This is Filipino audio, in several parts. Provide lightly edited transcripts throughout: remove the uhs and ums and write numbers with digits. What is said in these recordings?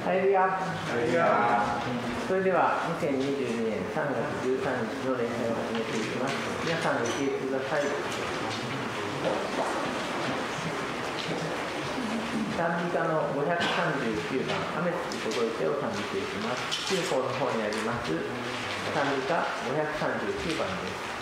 入るよ。それでは2022年3月13日の礼拝を始めていきます。皆さんご起立ください。賛美歌の539番「雨月届いて」を賛美していきます。中高の方にあります賛美歌539番です。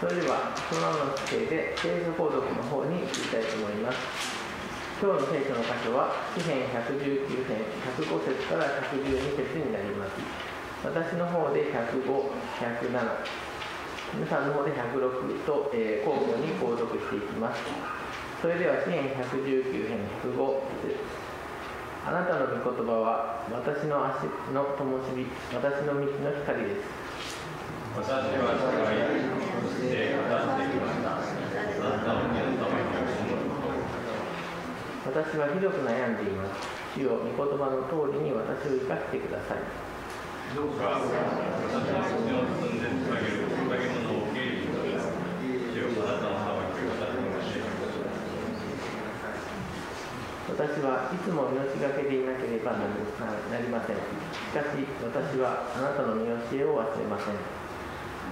それではそのままの姿勢で聖書購読の方に移りたいと思います。今日の聖書の箇所は詩編119編105節から112節になります。私の方で105、107、皆さんの方で106と、交互に購読していきます。それでは詩編119編105節。あなたの御言葉は私の足の灯火、私の道の光です。私は幸いそして下ってきました。あなたの御言葉私はひどく悩んでいます。主よ、御言葉の通りに私を生かしてください。どうか私の口を包んでつなげるつなげ物を受け入れてください。主よ、あなたの裁きを私に教えてください。私はいつも命がけでいなければなりません。しかし私はあなたの見教えを忘れません。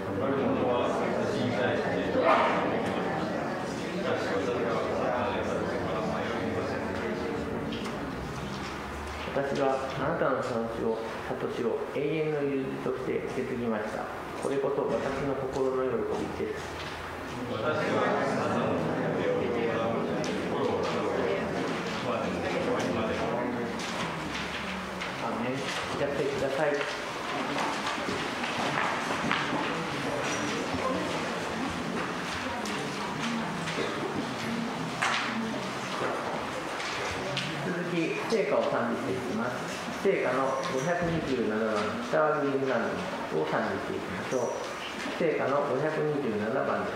悪者は私に対してしかし私は私はあなたの悟しを永遠の友人として受け継ぎました。これこそ私の心の喜びです。私はあなたの手を心をアーメン。やってください。続き、聖歌を賛美していきます。聖歌の527番、北はグリーンランドを賛美していきましょう。聖歌の527番です。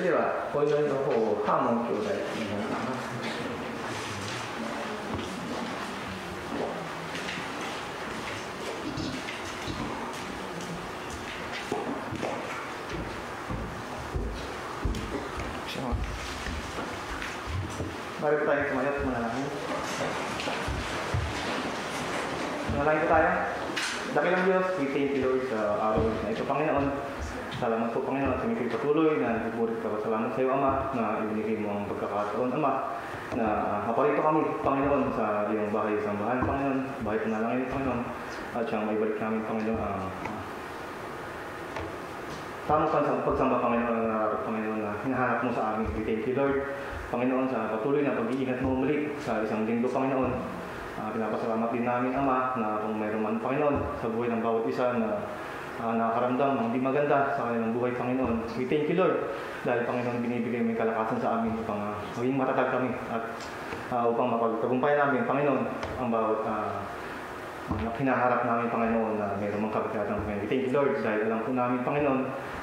れではお祈りの方をハーモン兄弟になります。Mari po tayo sumayo at manalangin. Manalangin po tayo. Dakilang Diyos, we thank you Lord sa araw na ito, Panginoon. Salamat po Panginoon sa mga patuloy na nagbuburit ka. Salamat sa iyo Ama na ibinigay mo ang pagkakataon Ama na maparito kami Panginoon sa iyong bahay sambahan Panginoon. Bahay panalangin Panginoon at siyang maibalik namin Panginoon ang tamang pagsamba Panginoon na hinahanap mo sa amin. We thank you Lord Panginoon sa patuloy na pag-iingat mo muli sa isang linggo Panginoon. Pinapasalamat din namin Ama na kung mayroon man Panginoon sa buhay ng bawat isa na nakakaramdam ng hindi maganda sa kanilang buhay Panginoon. We thank you Lord dahil Panginoon binibigay mo yung kalakasan sa amin upang maging matatag kami at upang mapagtagumpay namin Panginoon ang bawat hinaharap namin Panginoon na mayroon mang kabigatan. We thank you Lord dahil alam po namin Panginoon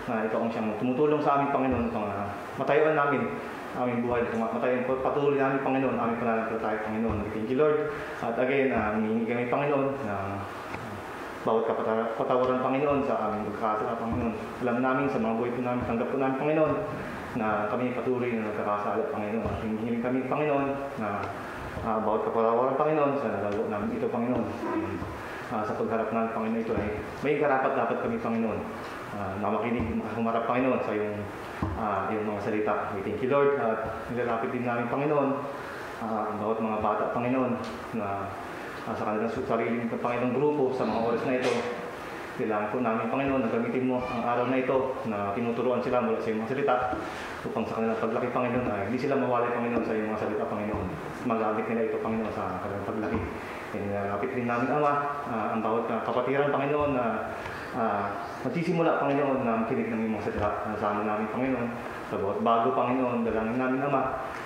na ito ang siyang tumutulong sa amin Panginoon upang matayuan namin aming buhay, matayin po patuloy namin Panginoon, aming pananampalataya Panginoon. Thank you Lord. At again, hihingi kami Panginoon na bawat kapatawaran Panginoon sa aming pagkakasala Panginoon. Alam namin sa mga buhay po namin, tanggap po namin Panginoon na kami patuloy na nagkakasala Panginoon. At hihingi kami Panginoon na bawat kapatawaran Panginoon sa nagagawa namin ito Panginoon. Sa pagharap ng Panginoon ito ay may karapat dapat kami Panginoon na makinig, humarap Panginoon sa iyong mga salita. We thank you Lord at nilalapit din namin Panginoon ang bawat mga bata Panginoon na sa kanilang sariling Panginoon grupo sa mga oras na ito. Kailangan po namin Panginoon na gamitin mo ang araw na ito na tinuturuan sila mula sa iyong mga salita upang sa kanilang paglaki Panginoon ay hindi sila mawalay Panginoon sa iyong mga salita Panginoon. Magamit nila ito Panginoon sa kanilang paglaki. Nilalapit din namin Ama ang bawat kapatiran Panginoon na magsisimula Panginoon na makinig ng iyong mga salita. Nasama namin Panginoon sa bawat bago Panginoon. Dalangin namin Ama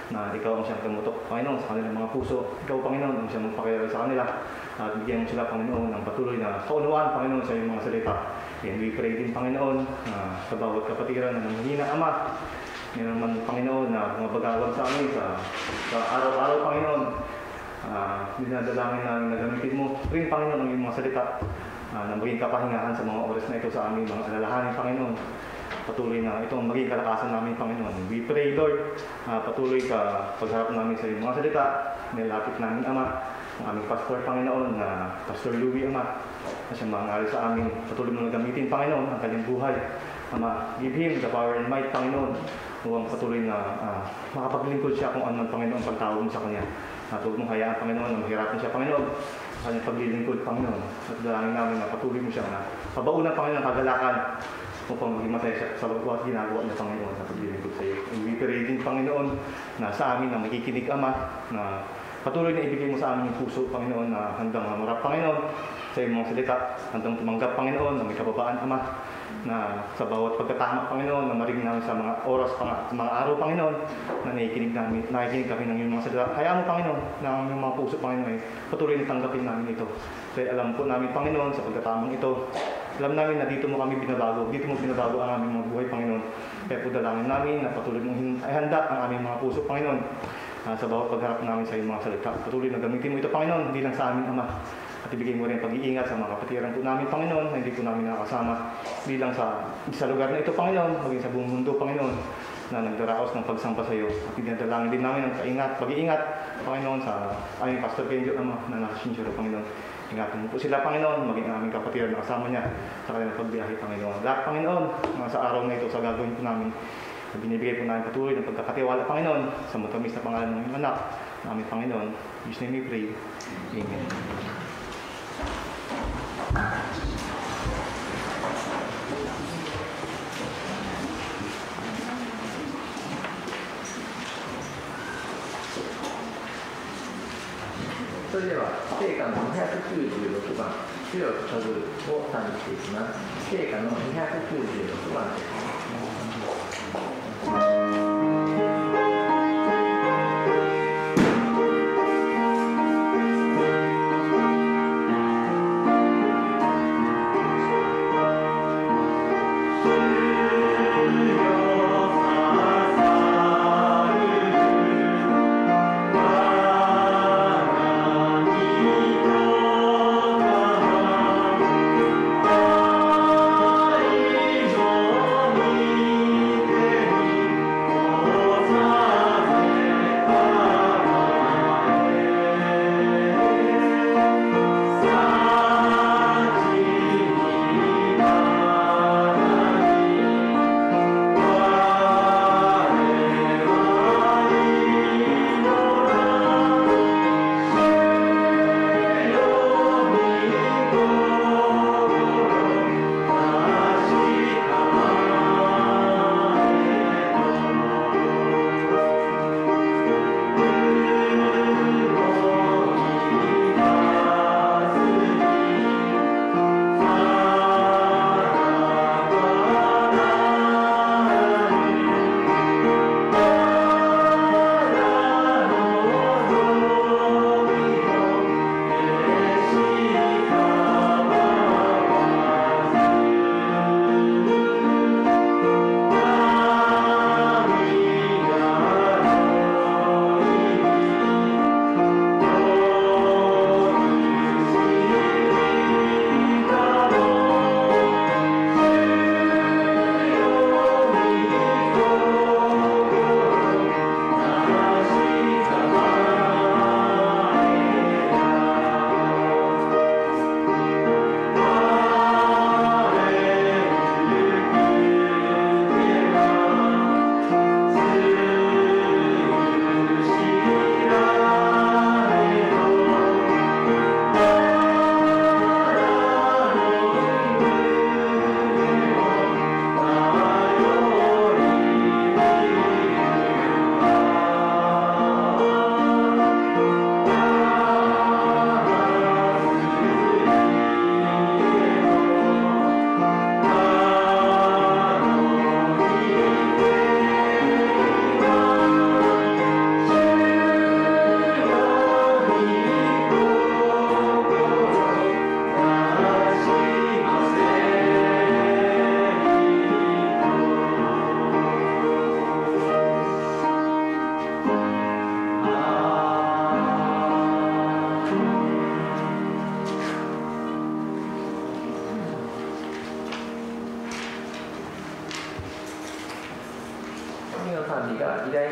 na ikaw ang siyang tumutok Panginoon sa kanilang mga puso. Ikaw Panginoon ang siyang magpakilala sa kanila at bigyan mo sila Panginoon ng patuloy na kaunawaan Panginoon sa iyong mga salita. And we pray din Panginoon sa bawat kapatiran na nanghihina Ama. Yan naman Panginoon na mabagawag sa amin sa araw-araw Panginoon. Dinadalangin namin na gamitin mo rin Panginoon ang iyong mga salita na maging kapahingahan sa mga oras na ito sa aming mga alalahanin Panginoon. Patuloy na ito ang maging kalakasan namin Panginoon. We pray Lord, patuloy ka pagharap namin sa iyong mga salita. Nilapit namin Ama ang aming pastor Panginoon na Pastor Louie Ama na siyang mangaral sa amin. Patuloy mo na gamitin Panginoon ang kanyang buhay Ama. Give him the power and might Panginoon upang patuloy na makapaglingkod siya kung ano man Panginoon pagtawag mo sa kanya. At huwag mong hayaan Panginoon na mahirapan siya Panginoon sa kanyang paglilingkod Panginoon. At dalangin namin na patuloy mo siya na pabaunan Panginoon ang kagalakan upang maging masaya siya sa bawat ginagawa niya Panginoon sa paglilingkod sa iyo. We pray din Panginoon na sa amin na makikinig Ama na patuloy na ibigay mo sa amin yung puso Panginoon na handang mamarap Panginoon sa iyong mga salita, handang tumanggap Panginoon na may kababaan Ama na sa bawat pagkatama Panginoon na marinig namin sa mga oras, mga araw Panginoon na nakikinig kami ng iyong mga salita. Hayaan mo Panginoon na ang iyong mga puso Panginoon ay patuloy na tanggapin namin ito. Kaya alam po namin Panginoon sa pagkatamang ito, alam namin na dito mo kami binabago, dito mo binabago ang aming mga buhay Panginoon. Kaya po dalangin namin na patuloy mong handa ang aming mga puso Panginoon sa bawat pagharap namin sa iyong mga salita. Patuloy na gamitin mo ito Panginoon, hindi lang sa amin Ama. At ibigay mo rin pag-iingat sa mga kapatiran po namin Panginoon na hindi po namin nakakasama. Hindi lang sa lugar na ito Panginoon, maging sa buong mundo Panginoon na nagdaraos ng pagsampa sa iyo. At dinadalangin din namin ang pag-iingat Panginoon sa aming Pastor Benjo Ama na nasa Shinshiro Panginoon. Ingatan mo po sila Panginoon, maging aming kapatiran na kasama niya sa kanilang pagbiyahe Panginoon. Lahat Panginoon, sa araw na ito sa gagawin po namin, binibigay po namin patuloy ng pagkakatiwala Panginoon sa matamis na pangalan ng iyong anak na aming Panginoon. In His name we pray. Amen.それでは聖歌の296番「主よ捧ぐ」を賛美していきます。聖歌の296番です。主よ捧ぐ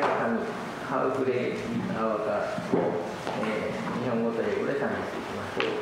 の神、ハウクレイアワカを、日本語と英語で賛美していきましょう。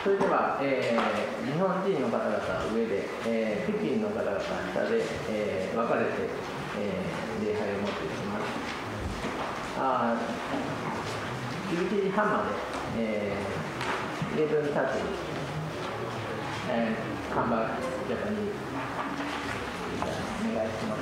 それでは、日本人の方々上で、北京の方々下で、分かれて、礼拝を持っていきます。11時半まで、11:30 看板ジャパニーズお願いします。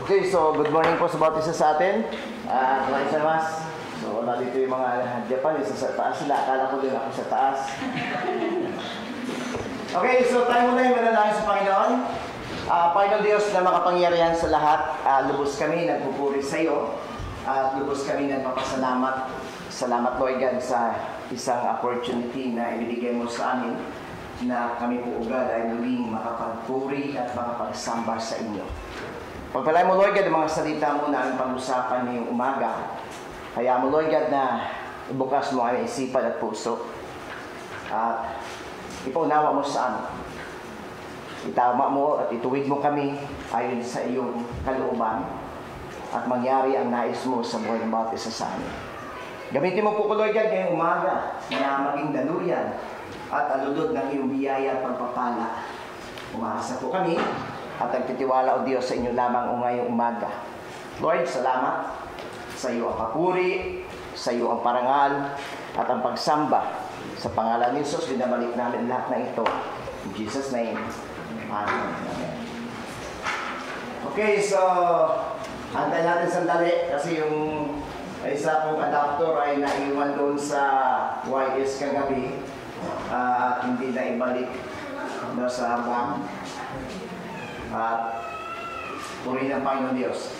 Okay, so good morning po sa bawat isa sa atin. Maraming salamat. So, wala dito yung mga Japanese sa taas sila. Akala ko din ako sa taas. Okay, so tayo muna yung manalangin sa Panginoon. Panginoon Diyos na makapangyarihan sa lahat, lubos kami nagpupuri sa iyo at lubos kami nagpapasalamat. Salamat, Lord God, sa isang opportunity na ibigay mo sa amin na kami po ugad ay muling makapagpuri at makapagsamba sa inyo. Pagpalay mo, Lord God, ang mga salita mo na ang pag-usapan ngayong umaga. Kaya mo, Lord God, na ibukas mo ang isipan at puso. At ipaunawa mo sa amin. Itama mo at ituwid mo kami ayon sa iyong kalooban at mangyari ang nais mo sa buhay ng bawat isa sa amin. Gamitin mo po ko, Lord God, ngayong umaga na maging daluyan at alulod ng iyong biyaya at pagpapala. Umaasa po kami at nagtitiwala o Diyos sa inyo lamang ngayong umaga. Lord, salamat sa iyo ang papuri, sa iyo ang parangal at ang pagsamba. Sa pangalan ni Jesus, binabalik namin lahat na ito. In Jesus' name, Amen. Okay, so antay natin sandali kasi yung isa kong adapter ay naiwan doon sa YS kagabi at hindi na ibalik sa bank. At puri ng Panginoon Diyos.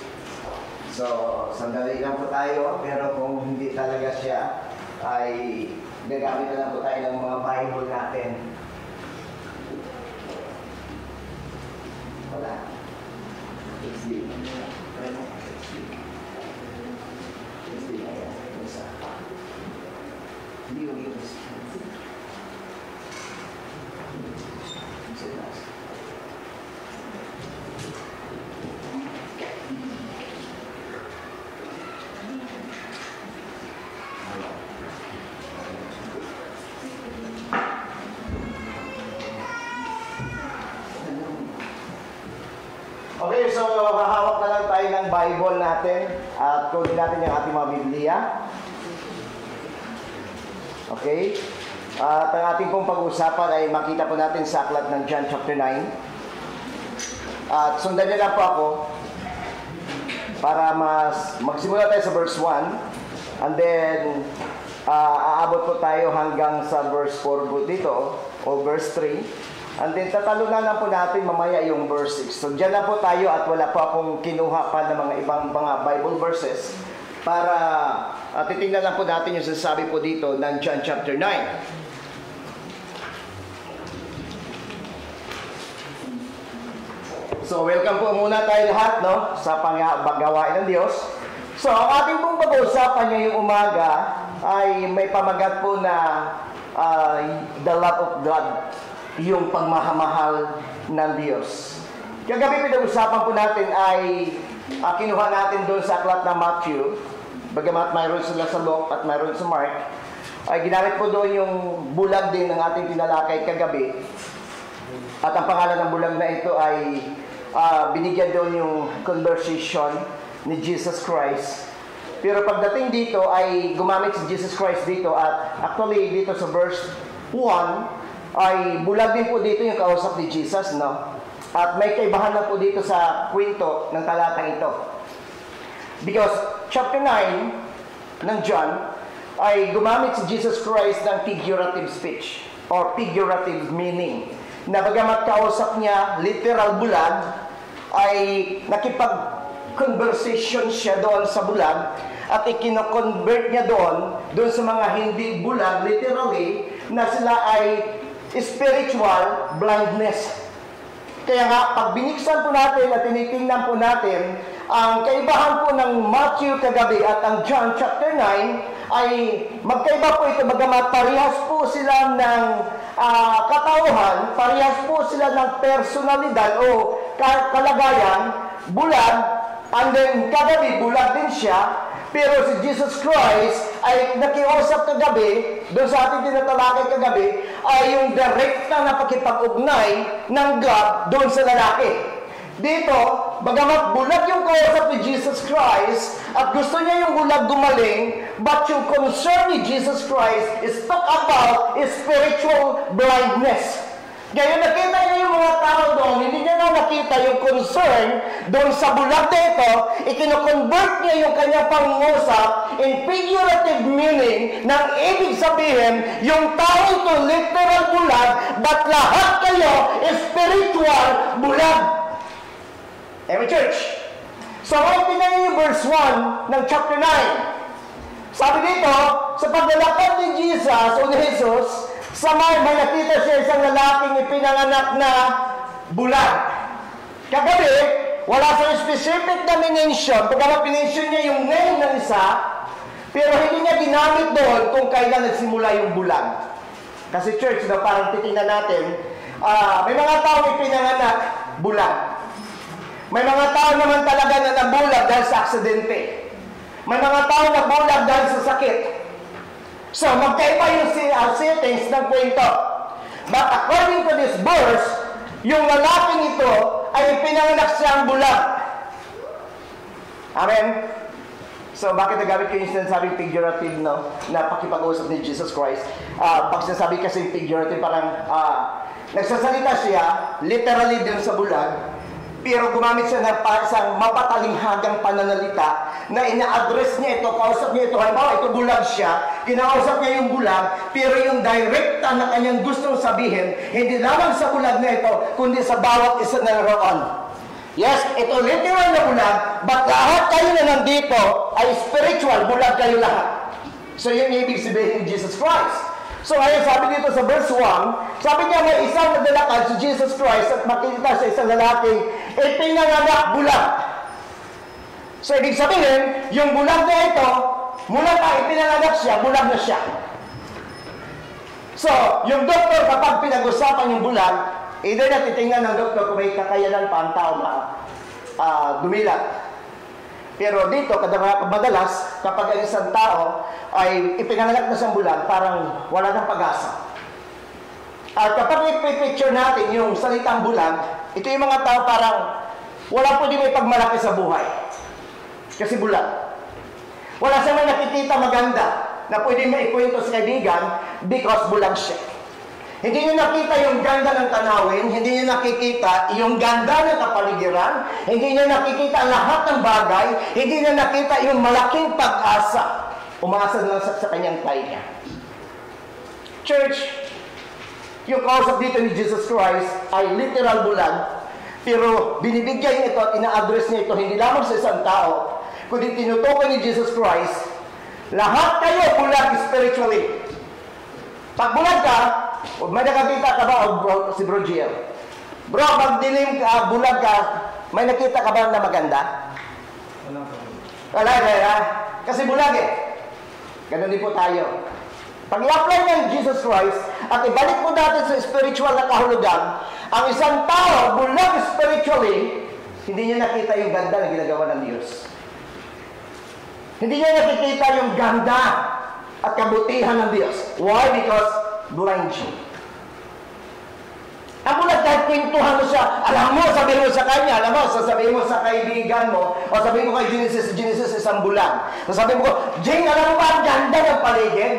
So, sandali lang po tayo, pero kung hindi talaga siya, ay gagamit na lang po tayo ng mga Bible natin. Wala. XD. XD na yan. Hindi yung use. Okay, so hahawak na lang tayo ng Bible natin at kunin natin yung ating mga Biblia. Okay? At ang ating pong pag-uusapan ay makita po natin sa aklat ng John chapter 9. At sundan niyo lang po ako para magsimula tayo sa verse 1 and then aabot po tayo hanggang sa verse 4 po dito o verse 3. And then tatalunan na po natin mamaya yung verse 6. So dyan na po tayo at wala pa akong kinuha pa ng mga ibang mga Bible verses para titingnan lang po natin yung sasabi po dito ng John chapter 9. So welcome po muna tayo lahat sa paggawain ng Diyos. So ang ating pong pag-uusapan ngayong umaga ay may pamagat po na the love of God. Yung pagmamahal ng Diyos. Kagabi pinag-usapan po natin ay kinuha natin doon sa aklat ng Matthew. Bagamat mayroon sila sa Luke at mayroon sa Mark, ay ginamit po doon yung bulag din ng ating tinalakay kagabi. At ang pangalan ng bulag na ito ay binigyan doon yung conversation ni Jesus Christ. Pero pagdating dito ay gumamit si Jesus Christ dito at actually dito sa verse 1 ay bulag din po dito yung kausap ni Jesus, no? At may kaibahan na po dito sa kwento ng talatang ito. Because chapter 9 ng John ay gumamit si Jesus Christ ng figurative speech or figurative meaning. Na bagamat kausap niya literal bulag, ay nakipag-conversation siya doon sa bulag at ikino-convert niya doon sa mga hindi bulag literally na sila ay spiritual blindness. Kaya nga, pag biniksan po natin at tinitingnan po natin, ang kaibahan po ng Matthew kagabi at ang John chapter 9 ay magkaiba po ito, bagamat parehas po sila ng katauhan, parehas po sila ng personalidad o kalagayan, bulag, and then kagabi bulag din siya. Pero si Jesus Christ ay nakiusap kagabi, doon sa ating tinatalakay kagabi, ay yung direkta na pakipag-ugnay ng God doon sa lalaki. Dito, bagamat bulag yung kausap ni Jesus Christ, at gusto niya yung bulag gumaling, but yung concern ni Jesus Christ is talk about spiritual blindness. Ngayon nakita niya yung mga tao doon, hindi niya na nakita yung concern doon sa bulag na ito, ikinoconvert niya yung kanyang pangungusap in figurative meaning, nang ibig sabihin, yung tao ito literal bulag, but lahat kayo spiritual bulag. Amen, church? So, ngayon tingnan niyo yung verse 1 ng chapter 9. Sabi dito, sa paglalakad ni Jesus o ni Jesus, sa may nakita siya isang lalaking ipinanganak na bulag. Kagabi, wala sa specific na mention, pagka pinension niya yung name ng isa, pero hindi niya ginamit doon kung kailan nagsimula yung bulag. Kasi church, parang titingnan natin, may mga tao ipinanganak bulag. May mga tao naman talaga na nabulag dahil sa aksidente. May mga tao nabulag dahil sa sakit. So, magkaiba yung settings ng kwento. But according to this verse, yung lalaking ito ay pinanganak siyang bulag. Amen? So, bakit nagamit ko yung sinasabing figurative, no? Na pakipag-usap ni Jesus Christ? Pag sinasabi kasi figurative, parang nagsasalita siya, literally din sa bulag, pero gumamit siya ng isang mapatalinghagang pananalita na ina-address niya ito, kausap niya ito. Halimbawa, ito bulag siya, kinausap niya yung bulag, pero yung direkta na kanyang gustong sabihin, hindi lamang sa bulag na ito, kundi sa bawat isa na naroon. Yes, ito literal na bulag, but lahat kayo na nandito ay spiritual, bulag kayo lahat. So yun yung ibig sabihin ni Jesus Christ. So ngayon sabi dito sa verse 1, sabi niya may isang naglalakad si Jesus Christ at makikita sa isang lalaking ipinanganak bulag. So ibig sabihin, yung bulag na ito, mula pa ipinanganak siya, bulag na siya. So, yung doktor kapag pinag-usapan yung bulag, either na titingnan ng doktor kung may kakayanan pa ang tao na dumilat. Pero dito, madalas, kapag ang isang tao ay ipinanganak na siyang bulag, parang wala ng pag-asa. At kapag ipipicture natin yung salitang bulag, ito yung mga tao parang wala pwede may pagmalaki sa buhay. Kasi bulag. Wala siyang nakikita maganda na pwede maikwento sa kaibigan because bulag siya. Hindi niyo nakita yung ganda ng tanawin, hindi niyo nakikita yung ganda ng kapaligiran, hindi niyo nakikita lahat ng bagay, hindi niyo nakita yung malaking pag-asa. Umasa na lang sa kanyang tainga. Church, yung kausap dito ni Jesus Christ ay literal bulag, pero binibigyan niya ito at ina-address niya ito hindi lamang sa isang tao, kundi tinutukoy ni Jesus Christ, lahat kayo bulag spiritually. Pag bulag ka, may nakakita ka ba o si Bro Giel? Bro, pag dilim ka, bulag ka, may nakita ka ba na maganda? Wala ka. Kasi bulag eh. Ganun din po tayo. Pag i-apply ng Jesus Christ at ibalik mo natin sa spiritual na kahulugan, ang isang tao, bulag spiritually, hindi niya nakita yung ganda na ginagawa ng Diyos. Hindi niya nakikita yung ganda at kabutihan ng Diyos. Why? Because blind siya. Ang bulag kahit kwentuhan mo siya, alam mo, sabihin mo sa kanya, alam mo, sasabihin mo sa kaibigan mo, o sabihin mo kay Genesis isang bulag. Sasabihin mo, Jing, alam mo ba ang ganda ng paligid?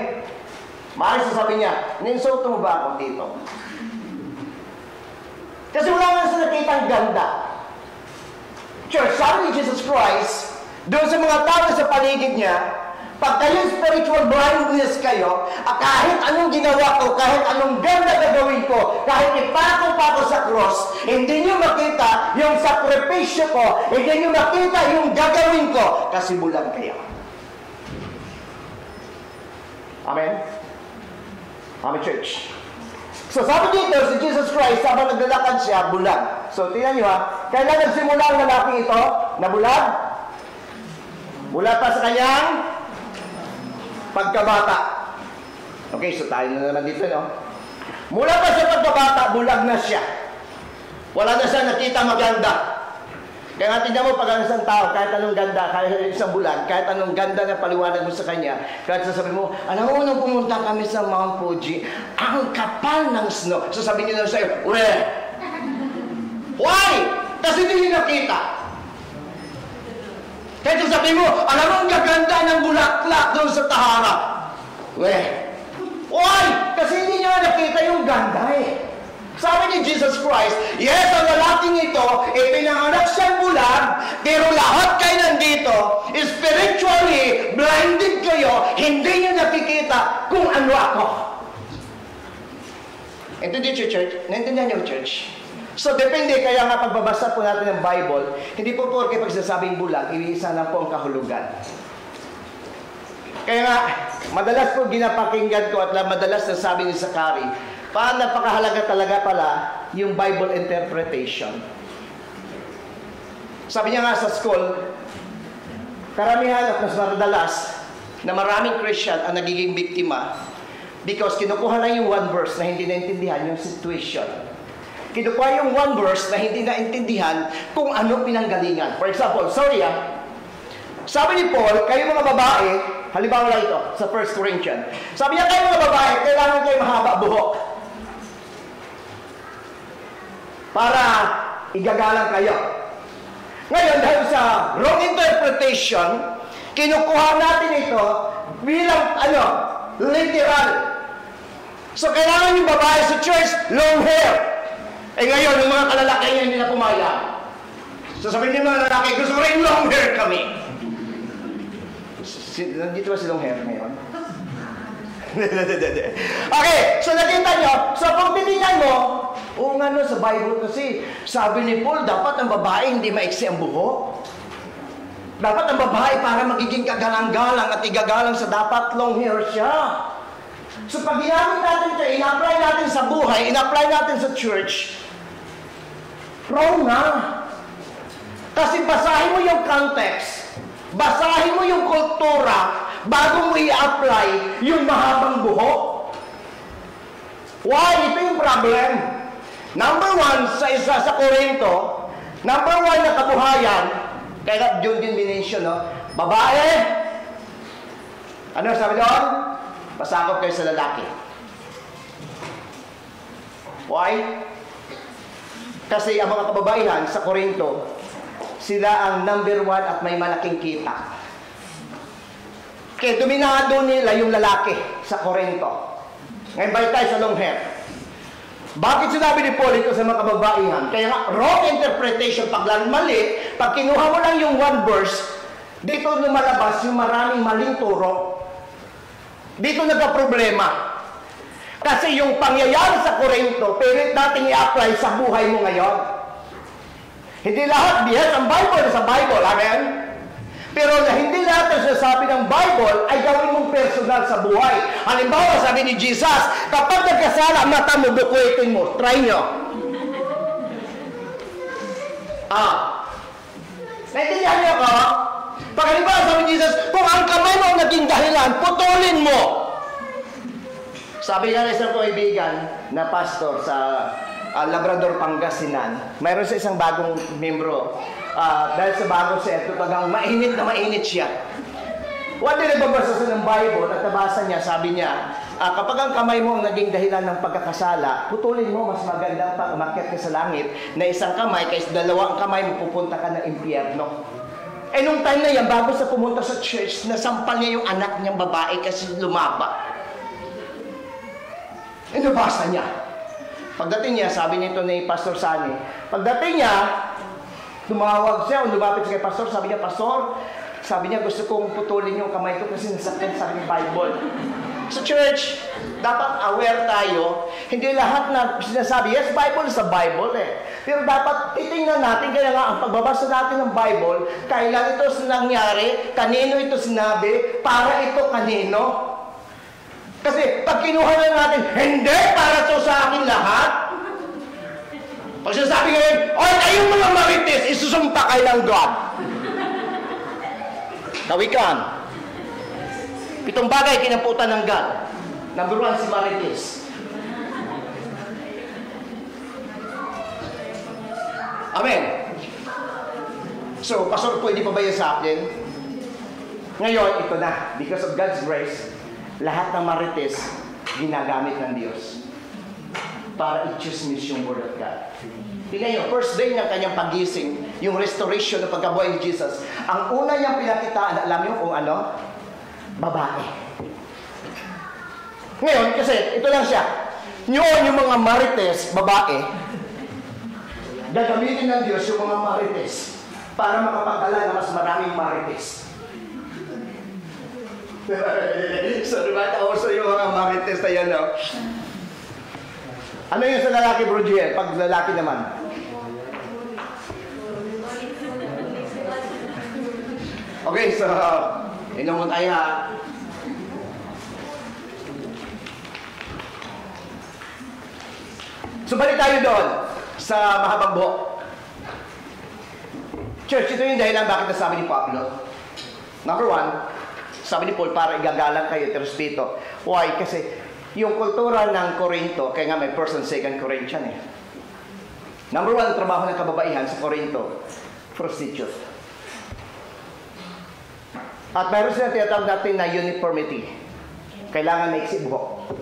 Maaari sasabihin niya, ninsulto mo ba ako dito? Kasi wala nga sa nakitang ganda. Church, sabi ni Jesus Christ, doon sa mga tao sa paligid niya, pag kayo spiritual blindness kayo, kahit anong ginawa ko, kahit anong ganda gagawin ko, kahit ipako pa ako sa cross, hindi nyo makita yung sakripisyo ko, hindi nyo makita yung gagawin ko, kasi bulag kayo. Amen? Amen, church. So sabi dito, si Jesus Christ, habang naglalakad siya, bulag. So tingnan nyo ha, kailan nagsimula ang lalaking ito na bulag? Bulag pa sa kanyang pagkabata. Okay, so tayo na naman dito, no? Mula pa sa pagkabata, bulag na siya. Wala na siya nakita maganda. Kaya nga tignan mo, pag ang isang tao, kahit anong ganda, kahit isang bulag, kahit anong ganda na paliwanag mo sa kanya, kahit sasabihin mo, alam mo, nung pumunta kami sa Mount Fuji, ang kapal ng snow. So sabihin niyo na sa'yo, why? Kasi hindi niyo nakita. Kaya sabihin mo, alam mo, ang gaganda ng bulaklak doon sa Tahara. Why? Kasi hindi niyo nakita yung ganda eh. Sabi ni Jesus Christ, yes, ang lalaking ito, pinanganak siyang bulag, pero lahat kayo nandito, spiritually, blinded kayo, hindi niyo nakikita kung ano ako. Intindihan niyo, church? Naintindihan niyo, church? So, depende, kaya nga pagbabasa po natin ng Bible, hindi po porke pag sinasabing bulag, iisa na po ang kahulugan. Kaya nga, madalas po ginapakinggan ko at madalas nasabi ni Zachary, napakahalaga talaga pala yung Bible interpretation. Sabi niya nga sa school, karamihan at mas madalas na maraming Christian ang nagiging biktima because kinukuha lang yung one verse na hindi naintindihan yung situation. Kinukuha yung one verse na hindi naintindihan kung ano pinanggalingan. For example, sabi ni Paul, kayo mga babae, halimbawa lang ito, sa 1 Corinthians. Sabi niya, kayo mga babae, kailangan kayo mahaba buhok. Para igagalang kayo. Ngayon, dahil sa wrong interpretation, kinukuha natin ito bilang, literal. So, kailangan yung babae sa church, long hair. Ngayon, yung mga kalalaki niya hindi na pumayag. So, sabihin niyo mga lalaki, gusto ko rin long hair kami. Nandito ba si long hair ngayon? Okay, so nakita nyo, so kung titingnan mo, sa Bible kasi, sabi ni Paul, dapat ang babae hindi maiksi ang buhok. Dapat ang babae para magiging kagalang-galang at igagalang sa dapat long hair siya. So pag ginamit natin ito, ina-apply natin sa buhay, ina-apply natin sa church, wrong na. Kasi basahin mo yung context, basahin mo yung kultura, bago mo i-apply yung mahabang buhok. Why? Ito yung problem. Number one, sa Korinto, number one na kabuhayan, kaya John din minention, babae, ano sabi doon? Pasakop kayo sa lalaki. Why? Kasi ang mga kababaihan sa Korinto, sila ang number one at may malaking kita. Kaya dominado nila yung lalaki sa Korinto. Ngayon balik tayo sa long hair. Bakit sinabi ni Paul ito sa mga kababaihan? Kaya nga, wrong interpretation, pag mali, pag kinuha mo lang yung one verse, dito lumalabas yung maraming maling turo. Dito nagka-problema. Kasi yung pangyayari sa Korinto, pwede natin i-apply sa buhay mo ngayon. Hindi lahat, yes, ang Bible sa Bible, amen? Pero hindi lahat ang sinasabi ng Bible ay gawin mong personal sa buhay. Halimbawa, sabi ni Jesus, kapag nagkasala, mata mo, bukuitin mo. Try nyo. Naintindihan niyo ko? Pag halimbawa, sabi ni Jesus, kung ang kamay mo naging dahilan, putulin mo. Sabi nga na isang kaibigan na pastor sa Labrador, Pangasinan, mayroon sa isang bagong membro. Dahil sa bago siya, ito tagang mainit na mainit siya. One day nagbabasa siya ng Bible at nabasa niya, sabi niya, kapag ang kamay mo ang naging dahilan ng pagkakasala, putulin mo, mas magandang pag umakyat ka sa langit na isang kamay, kaysa dalawang kamay mo pupunta ka ng impyerno. Nung time na yan, bago sa pumunta sa church, nasampal niya yung anak niyang babae kasi lumaba. Nabasa niya. Pagdating niya, sabi nito ni Pastor Sani, pagdating niya, tumawag siya, lumapit siya kay Pastor, sabi niya, Pastor, sabi niya, gusto kong putulin yung kamay ko kasi nasakit sa aking Bible. Sa church, dapat aware tayo, hindi lahat na sinasabi, yes, Bible is a Bible Pero dapat titingnan natin, kaya nga, ang pagbabasa natin ng Bible, kailan ito nangyari, kanino ito sinabi, para ito kanino. Kasi pag kinuha na natin, hindi para ito sa akin lahat. Pag sinasabi ngayon, oy, kayong mga marites, isusumpa kayo ng God. Kawikan. 7 bagay kinaputan ng God. Number 1, si marites. Amen. So, Pastor, pwede pa ba yan sa akin? Ngayon, ito na. Because of God's grace, lahat ng marites, ginagamit ng Diyos para i-chismis yung Word of God. Tingnan nyo, first day ng kanyang pagising, yung restoration ng pagkabuhay ni Jesus, ang una niyang pinakitaan, alam niyo kung ano? Babae. Ngayon, kasi ito lang siya. Yun, yung mga marites, babae, gagamitin ng Diyos yung mga marites para makapagdala ng mas maraming marites. So, diba? Also yung mga marites na yan, no? Ano yung sa lalaki, Bro Jiel? Pag lalaki naman? Okay, so, inom mo tayo, ha? So, balik tayo doon sa mahabang buhok. Church, ito yung dahilan bakit nasabi ni Pablo. Number one, sabi ni Paul, para igagalang kayo, respeto. Why? Kasi yung kultura ng Corinto, kaya nga may 1st and 2nd Corinthians eh. Number one, trabaho ng kababaihan sa Corinto, prostitute. At mayroon silang tinatawag natin na uniformity. Kailangan maiksi buhok.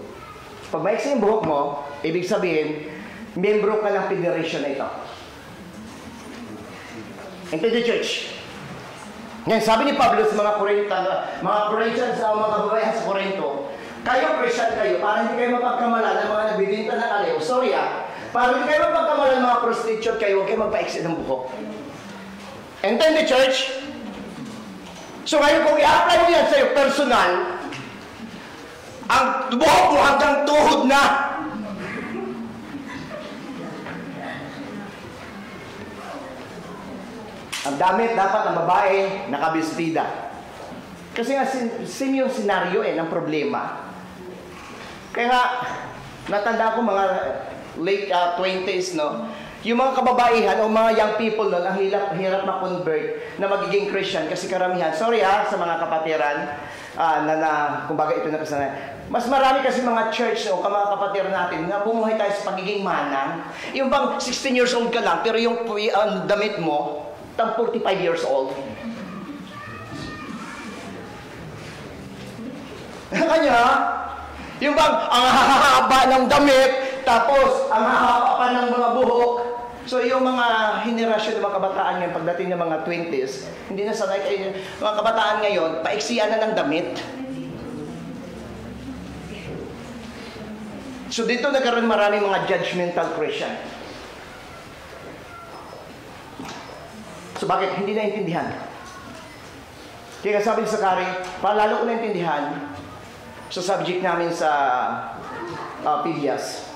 Pag maiksi yung buhok mo, ibig sabihin, membro ka ng federation na ito. Into the church. Ngayon, sabi ni Pablo sa mga Corinthians, sa mga kababaihan sa Corinto, kayo, Christian kayo, para hindi kayo mapagkamala ng mga nagbibinta ng aliw. Sorry para hindi kayo mapagkamala ng mga prostitute kayo, huwag kayo magpa-exit ng buhok. Enter the church. So ngayon, kung i-apply mo yan sa'yo personal, ang buhok mo hanggang tuhod na. Ang damit dapat ng babae nakabistida. Kasi nga same yung senaryo ng problema. Kaya nga, natanda ko mga late 20s, no? Yung mga kababaihan o mga young people noon, ang hirap ma-convert na magiging Christian kasi karamihan, sorry sa mga kapatiran, kumbaga ito na kasana. Mas marami kasi mga church o mga kapatiran natin na bumuhay tayo sa pagiging manang. Yung bang 16 years old ka lang, pero yung damit mo, 45 years old. Kanya, yung bang ang hahaba ng damit, tapos ang hahaba pa ng mga buhok. So yung mga henerasyon ng mga kabataan ngayon, pagdating ng mga 20s, hindi na sanay kayo. Mga kabataan ngayon, paiksiyan na ng damit. So dito nagkaroon maraming mga judgmental Christian. So bakit? Hindi naintindihan. Kaya sabi sa Kari, palalo ko naintindihan sa subject namin sa PBS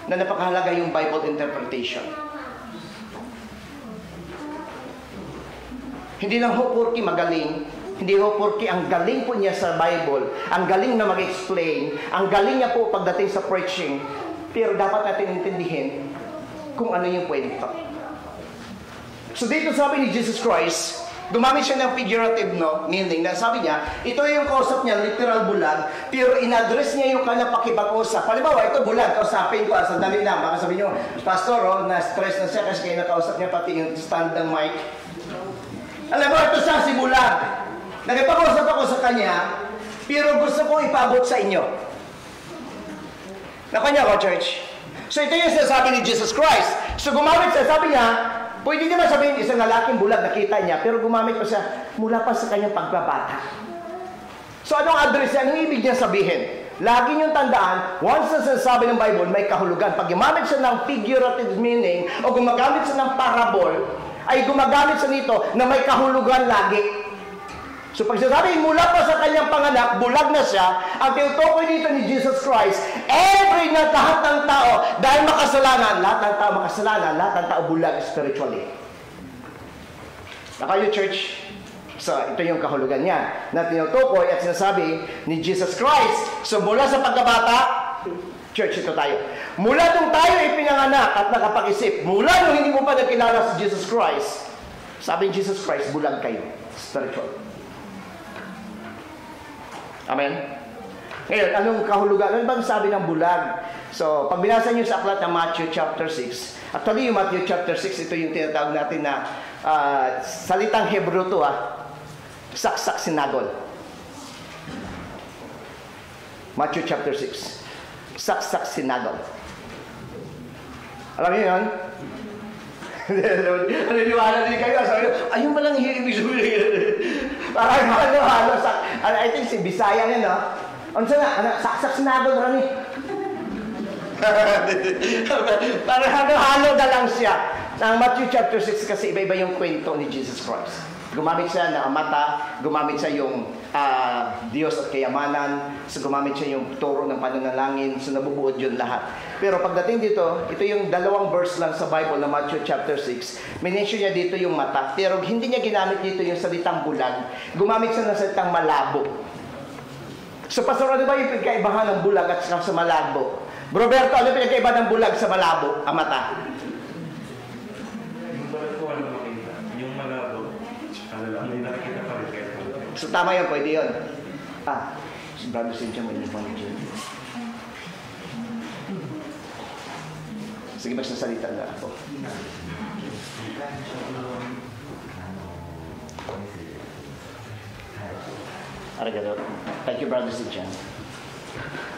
na napakahalaga yung Bible interpretation. Hindi lang ho porki magaling, hindi ho porki ang galing po niya sa Bible, ang galing na mag-explain, ang galing niya po pagdating sa preaching, pero dapat natin intindihin kung ano yung pwede ito. So dito sabi ni Jesus Christ, gumamit siya ng figurative meaning na sabi niya, ito yung kausap niya, literal bulag, pero in-address niya yung kanyang pakipag-usap. Halimbawa, ito bulag, kausapin ko, sandali lang, baka sabi niyo, Pastor, na-stress na siya kasi kayo nakausap niya pati yung stand ng mic. Alam mo, ito siya si bulag. Nagpag-usap ako sa kanya, pero gusto ko ipabot sa inyo. Nakanya ko, church. So ito yung sinasabi ni Jesus Christ. So gumamit siya, sabi niya, pwede naman sabihin isang lalaking bulag, nakita niya, pero gumamit pa siya mula pa sa kanyang pagbabata. So anong address niya? Anong ibig niya sabihin? Lagi niyong tandaan, once na sinasabi ng Bible, may kahulugan. Pag gumamit siya ng figurative meaning o gumagamit siya ng parable, ay gumagamit siya nito na may kahulugan lagi. So pag sinasabi, mula pa sa kanyang panganak, bulag na siya, ang tinutukoy dito ni Jesus Christ, lahat ng tao, dahil makasalanan, lahat ng tao makasalanan, lahat ng tao bulag spiritually. Nakayo, church? So, ito yung kahulugan niya na tinutukoy at sinasabi ni Jesus Christ. So, mula sa pagkabata, church, ito tayo. Mula nung tayo ay pinanganak at nakapag-isip, mula nung hindi mo pa nakilala si Jesus Christ, sabi ni Jesus Christ, bulag kayo, spiritual. Amen? Ngayon, anong kahulugan? Ano bang sabi ng bulag? So, pag binasa niyo sa aklat ng Matthew chapter 6, actually yung Matthew chapter 6, ito yung tinatawag natin na salitang Hebrew to saksak sinagol. Matthew chapter 6. Saksak sinagol. Alam niyo yun? Naniniwala din kayo. Sabi nyo, ayun malang ibig sabihin. Parang halo-halo. I think si Bisaya yan, no? Ano na? Saksak sinagol, Rani. Parang halo-halo na lang siya. Ang Matthew chapter 6 kasi iba-iba yung kwento ni Jesus Christ. Gumamit siya ng mata, gumamit siya yung Diyos at kayamanan, so gumamit siya yung turo ng pananalangin, so nabubuod yun lahat. Pero pagdating dito, ito yung dalawang verse lang sa Bible na Matthew chapter 6, mention niya dito yung mata, pero hindi niya ginamit dito yung salitang bulag, gumamit siya ng salitang malabo. So Pastor, ano ba yung pinagkaibahan ng bulag at sa malabo? Roberto, ano yung pinagkaibahan ng bulag sa malabo, ang mata? Yung bulag ko walang makita. Yung malabo, hindi nakikita pa rin kayo. So tama yun, pwede yun. Si Brother Cynthia mo yung mga dyan. Sige, mas nasalita na ako. Arigato. Thank you, Brother Cynthia.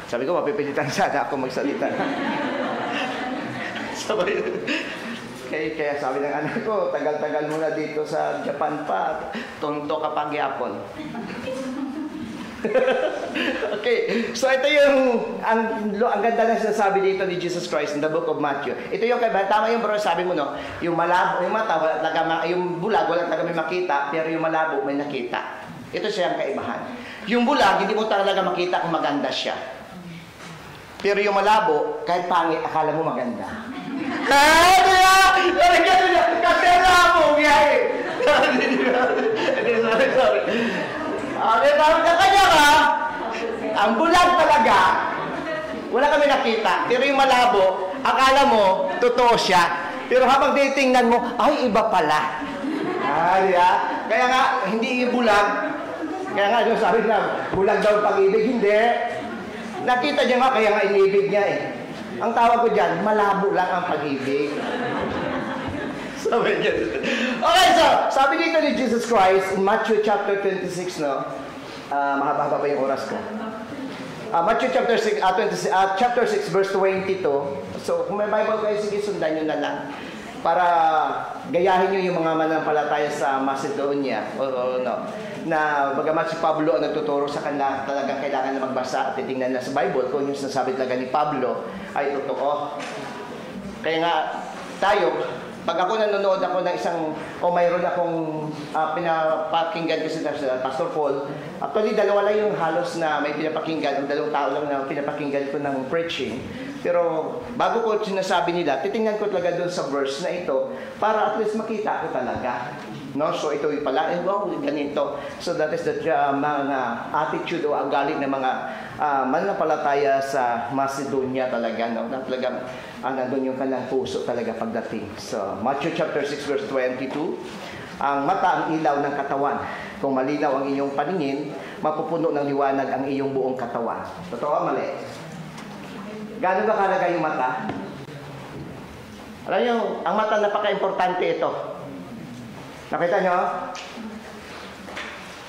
Sabi ko, mapipilitan sana ako magsalita. Kaya sabi ng anak ko, tagal-tagal muna dito sa Japan pa, tonto kapag yapon. Okay, so ito yung, ang ganda na sinasabi dito ni Jesus Christ in the book of Matthew. Ito yung, tama yung bro, sabi mo no, yung malabo, yung mata, yung bulag, wala talaga may makita, pero yung malabo may nakita. Ito siya ang kaibahan. Yung bulag, hindi mo talaga makita kung maganda siya. Pero yung malabo, kahit pangit, akala mo maganda. Kasi malabo, gaya. Sorry. Tawag ka kanya ka, ang bulag talaga, wala kami nakita. Pero yung malabo, akala mo, totoo siya. Pero habang titingnan mo, ay, iba pala. Kaya nga, hindi bulag. Kaya nga, yung sabi na, bulag daw pag-ibig, hindi. Nakita niya nga, kaya nga inibig niya eh. Ang tawag ko dyan, malabo lang ang pag-ibig. Okay, so, sabi dito ni Jesus Christ, in Matthew chapter 26, no? Mahaba-haba pa yung oras ko. Matthew chapter 6, chapter 6, verse 22. So, kung may Bible kayo, sige, sundan nyo na lang. Para gayahin nyo yung mga manampalataya sa Macedonia. Na bagamat si Pablo ang nagtuturo sa kanila, talagang kailangan na magbasa at titingnan na sa Bible kung yung sinasabi talaga ni Pablo ay totoo. Kaya nga, tayo, pag ako nanonood ako ng isang, mayroon akong pinapakinggan kasi sa Pastor Paul, actually dalawa lang yung halos na may pinapakinggan, dalawang tao lang na pinapakinggan ko ng preaching. Pero bago ko sinasabi nila, titingnan ko talaga doon sa verse na ito para at least makita ko talaga. No? So ito yung pala, wow, ganito. So that is the mga attitude o agaling ng mga mananampalataya sa Macedonia talaga. No? Na talagang nandun yung kanilang puso talaga pagdating. So Matthew chapter 6 verse 22, ang mata ang ilaw ng katawan. Kung malinaw ang iyong paningin, mapupuno ng liwanag ang iyong buong katawan. Totoo o mali? Gano'n ba kalaga yung mata? Alam nyo, ang mata napaka-importante ito. Nakita nyo?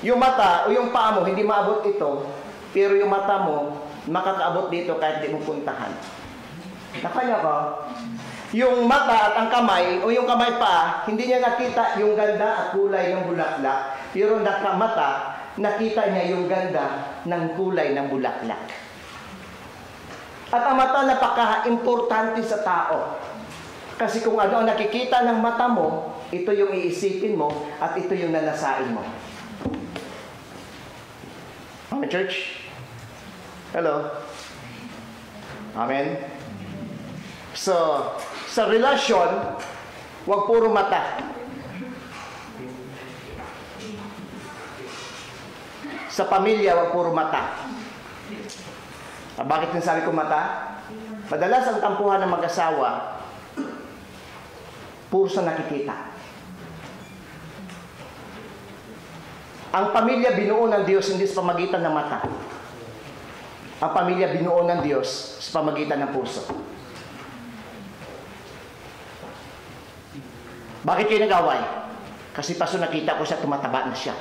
Yung mata o yung paa mo, hindi maabot ito, pero yung mata mo, makakaabot dito kahit di mo puntahan. Nakaya ko? Yung mata at ang kamay, o yung kamay pa, hindi niya nakita yung ganda at kulay ng bulaklak, pero nakamata, nakita niya yung ganda ng kulay ng bulaklak. At ang mata napaka-importante sa tao. Kasi kung ano ang nakikita ng mata mo, ito yung iisipin mo at ito yung nanasain mo. Amen, church? Hello? Amen? So, sa relasyon, huwag puro mata. Sa pamilya, huwag puro mata. Bakit nasabi ko mata? Madalas ang tampuhan ng mag-asawa, puro sa nakikita. Ang pamilya binuo ng Diyos hindi sa pamagitan ng mata. Ang pamilya binuo ng Diyos sa pamagitan ng puso. Bakit kayo nag-away? Kasi paso nakita ko siya, tumataba na siya.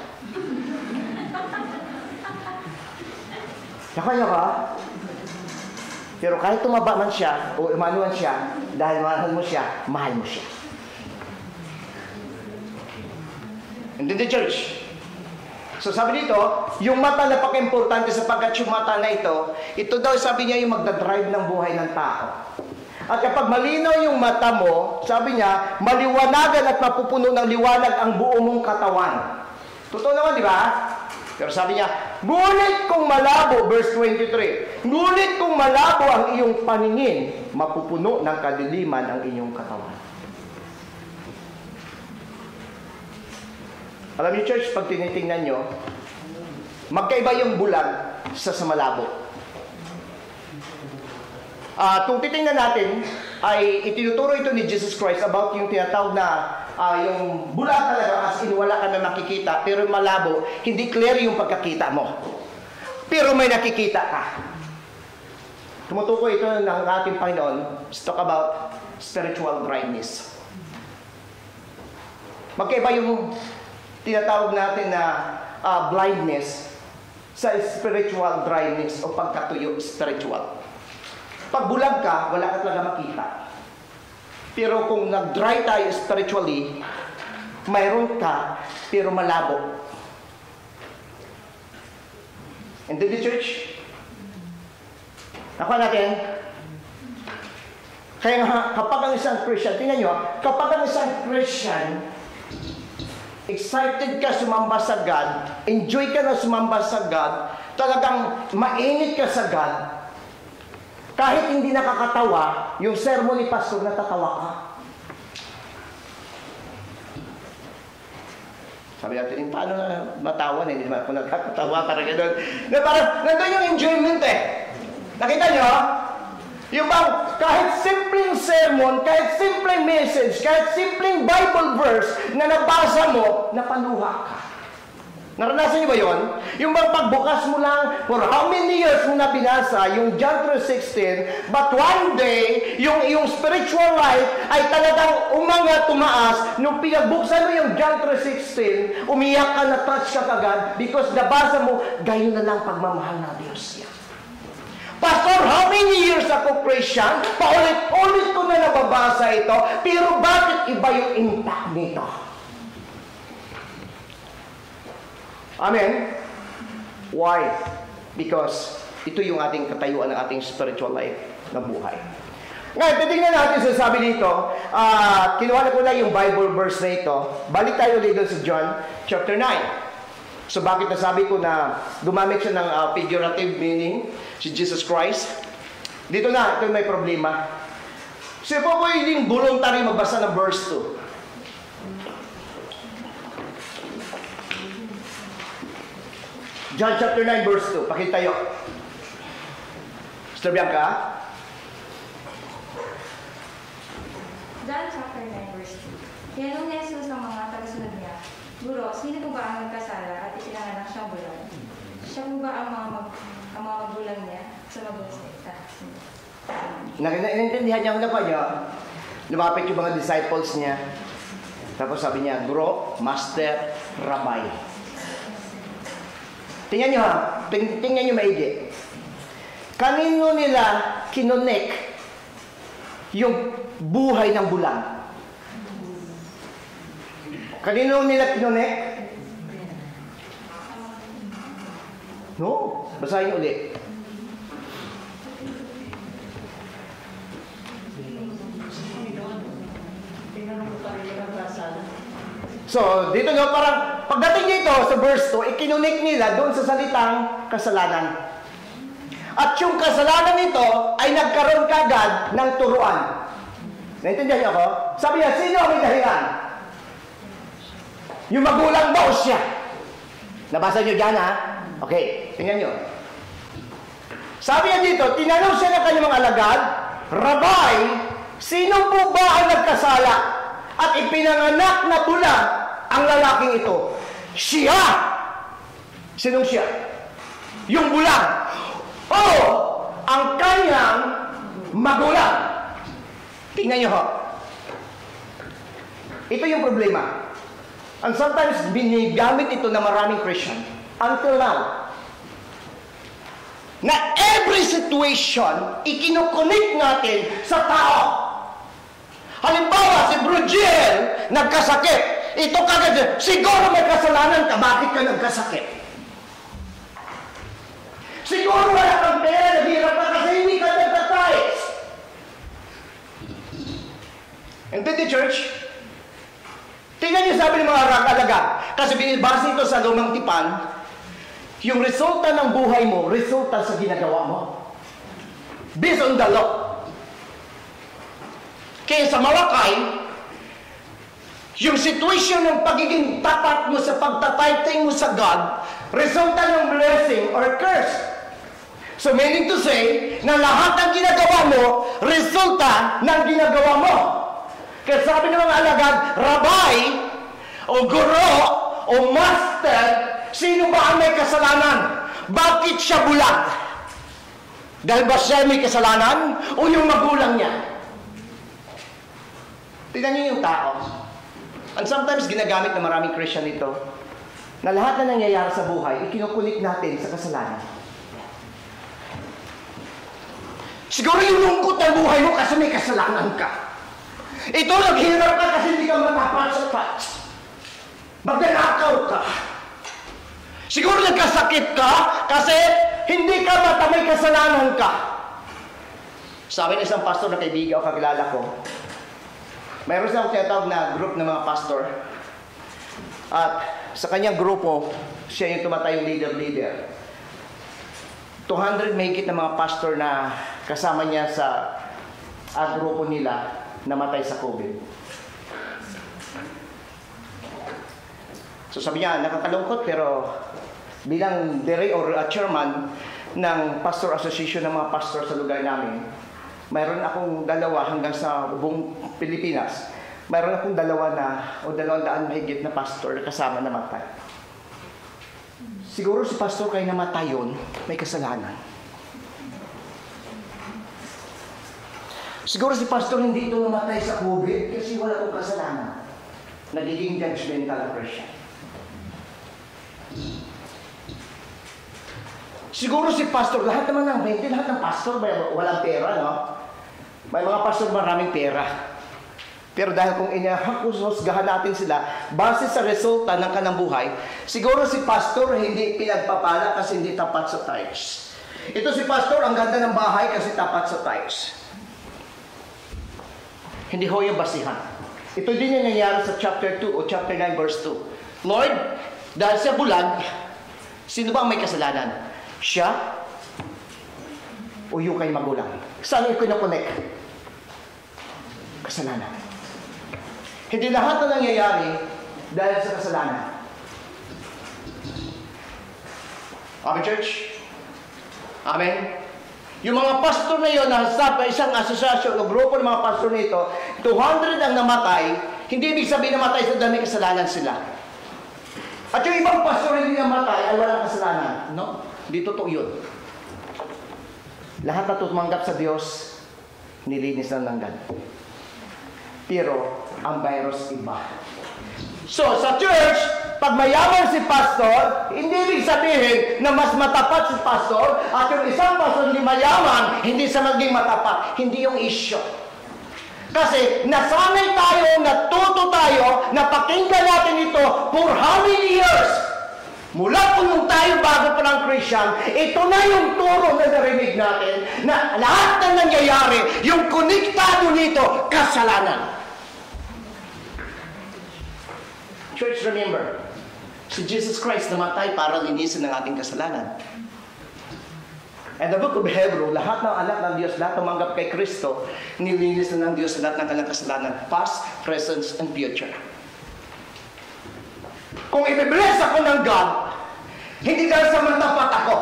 Nakaya ka? Pero kahit tumaba man siya, o umanuan siya, dahil mahal mo siya, mahal mo siya. And then the church, So sabi dito, yung mata napaka-importante sapagkat yung mata na ito daw sabi niya yung magdadrive ng buhay ng tao. At kapag malinaw yung mata mo, sabi niya, maliwanagan at mapupuno ng liwanag ang buo mong katawan. Totoo naman, di ba? Pero sabi niya, ngunit kung malabo, verse 23, ngunit kung malabo ang iyong paningin, mapupuno ng kadiliman ang inyong katawan. Alam niyo, church, pag tinitingnan nyo, magkaiba yung bulag sa malabo. Kung titingnan natin, ay itinuturo ito ni Jesus Christ about yung tinatawag na yung bulag talaga as in wala ka na makikita, pero malabo, hindi clear yung pagkakita mo. Pero may nakikita ka. Tumutukoy ito ng ating Panginoon. Let's talk about spiritual dryness. Magkaiba yung tinatawag natin na blindness sa spiritual dryness o pagkatuyo spiritual. Pag bulag ka, wala ka talaga makita. Pero kung nag-dry tayo spiritually, mayroon ka, pero malabo. And then the church, nakuha natin, kaya nga, kapag ang isang Christian, tingnan nyo, kapag ang isang Christian, excited ka sumamba sa God, enjoy ka na sumamba sa God, talagang mainit ka sa God, kahit hindi nakakatawa, yung sermon ni pastor, natatawa ka. Sabi natin, paano na matawa na? Hindi naman ako nakakatawa, parang gano'n. Na parang, nandun yung enjoyment eh. Nakita nyo? Yung bang, kahit simpleng sermon, kahit simpleng message, kahit simpleng Bible verse na nabasa mo, napaluha ka. Naranasan niyo ba yun? Yung bang pagbukas mo lang, for how many years mo na binasa, yung John 3:16, but one day, yung spiritual life ay talagang umangat, tumaas. Nung pinagbuksan mo yung John 3:16, umiyak ka, na-touch ka kagad, because nabasa mo, gayon na lang pagmamahal ng Diyos niya. Pastor, how many years ako Christian? Paulit-ulit ko na nababasa ito, pero bakit iba yung impact nito? Amen? Why? Because ito yung ating katayuan ng ating spiritual life na buhay. Ngayon, titingnan natin sa sabi dito, kinuha na ko na yung Bible verse na ito. Balik tayo ulit sa John chapter 9. So bakit nasabi ko na gumamit siya ng figurative meaning, si Jesus Christ? Dito na, ito may problema. Siya po pwedeng voluntary magbasa ng verse 2. John chapter 9 verse 2. Pakita tayo. Sister Bianca? John chapter 9 verse 2. Tinanong ni Jesus ang mga tagasunod niya, Guro, sino po ba ang nagkasala at ipinanganak siyang bulag? Siya po ba ang mga magulang niya sa magulang sa Naintindihan niya ang napa niya. Lumapit yung mga disciples niya. Tapos sabi niya, Guro, Master, Rabbi. Tingnan nyo ha. Tingnan nyo maigi. Kanino nila kinonek yung buhay ng bulag? Kanino nila kinonek? No. Basahin nyo ulit. So, dito nyo, parang pagdating dito sa verse 2, ikinunik nila doon sa salitang kasalanan. At yung kasalanan nito ay nagkaroon kagad ng turuan. Naintindihan niyo ako? Sabi niya, sino ang may dahilan? Yung magulang ba o siya? Nabasa niyo dyan, ha? Okay, tingnan niyo. Sabi niya dito, tinanong siya ng kanyang mga alagad, Rabbi, sino po ba ang nagkasala at ipinanganak na bulag ang lalaking ito? Siya! Sinong siya? Yung bulag. O ang kanyang magulang. Tingnan niyo ho. Ito yung problema. And sometimes binigamit ito na maraming Christian. Until now. Na every situation, ikinukunik natin sa tao. Halimbawa, si Brujiel nagkasakit. Ito kagad, siguro may kasalanan ka, bakit ka nagkasakit? Siguro wala kang pera, naghirap ka kasi hindi ka nagtatayos. And then the church, tingnan niyo sabi ng mga alagad, kasi binibasa ito sa lumang tipan, yung resulta ng buhay mo, resulta sa ginagawa mo. Based on the law. Kaya sa Malakay, yung situation ng pagiging tapat mo sa pagtatiting mo sa God, resulta ng blessing or curse. So meaning to say, na lahat ng ginagawa mo, resulta ng ginagawa mo. Kaya sabi ng mga alagad, rabbi, o guro, o master, sino ba ang may kasalanan? Bakit siya bulag? Dahil ba siya may kasalanan? O yung magulang niya? Tignan niyo yung tao. And sometimes ginagamit ng maraming Christian ito, na lahat na nangyayari sa buhay, ikinukulik natin sa kasalanan. Siguro yung lungkot ng buhay mo kasi may kasalanan ka. Ito, naghirap ka kasi hindi ka matapat sa touch. Magnanakaw ka. Siguro nagkasakit ka kasi hindi ka may kasalanan ka. Sabi ng isang pastor na kaibigan o kakilala ko, mayroon siyang tinatawag na group ng mga pastor. At sa kanyang grupo, siya yung tumatayong leader. 200 mahigit na mga pastor na kasama niya sa grupo nila namatay sa COVID. So sabi niya, nakakalungkot pero bilang director or chairman ng Pastor Association ng mga pastor sa lugar namin, mayroon akong dalawa hanggang sa buong Pilipinas. Mayroon akong dalawa o 200 mahigit na pastor na kasama namatay. Siguro si pastor kayo namatay yun, may kasalanan. Siguro si pastor hindi ito namatay sa COVID kasi wala akong kasalanan. Nagiging judgmental ang Christian. Siguro si pastor, lahat naman ng 20, lahat ng pastor walang pera, no? May mga pastor maraming pera. Pero dahil kung inahusgahan natin sila, base sa resulta ng kanang buhay, siguro si pastor hindi pinagpapala kasi hindi tapat sa tithes. Ito si pastor, ang ganda ng bahay kasi tapat sa tithes. Hindi ho yung basihan. Ito din yung nangyari sa chapter 2 o chapter 9 verse 2. Lord, dahil sa bulag, sino ba ang may kasalanan? Siya o yung kay magulang? Saan yung kinakonek? Kasalanan. Hindi lahat na nangyayari dahil sa kasalanan. Amen, church? Amen? Yung mga pastor na yun, nasa isang asosasyon o grupo ng mga pastor nito, 200 ang namatay, hindi ibig sabihin namatay sa dami kasalanan sila. At yung ibang pastor na hindi namatay ay walang kasalanan. No? Hindi totoo yun. Lahat na tumanggap sa Diyos, nilinis na ng God. Pero, ang virus iba. So, sa church, pag mayaman si pastor, hindi ibig sabihin na mas matapat si pastor at yung isang pastor hindi mayaman, hindi sa maging matapat. Hindi yung issue. Kasi nasanay tayo, natuto tayo, napakinggan natin ito for how many years? Mula po nung tayo bago pa ng Christian, ito na yung turo na narinig natin na lahat ng nangyayari, yung konektado nito, kasalanan. Church, remember, si Jesus Christ namatay para linisin ang ating kasalanan. And the book of Hebrew, lahat ng anak ng Diyos, lahat tumanggap kay Kristo, nilinis na ng Diyos lahat ng kanilang kasalanan, past, present, and future. Kung i-bless ako ng God, hindi dahil sa matapat ako,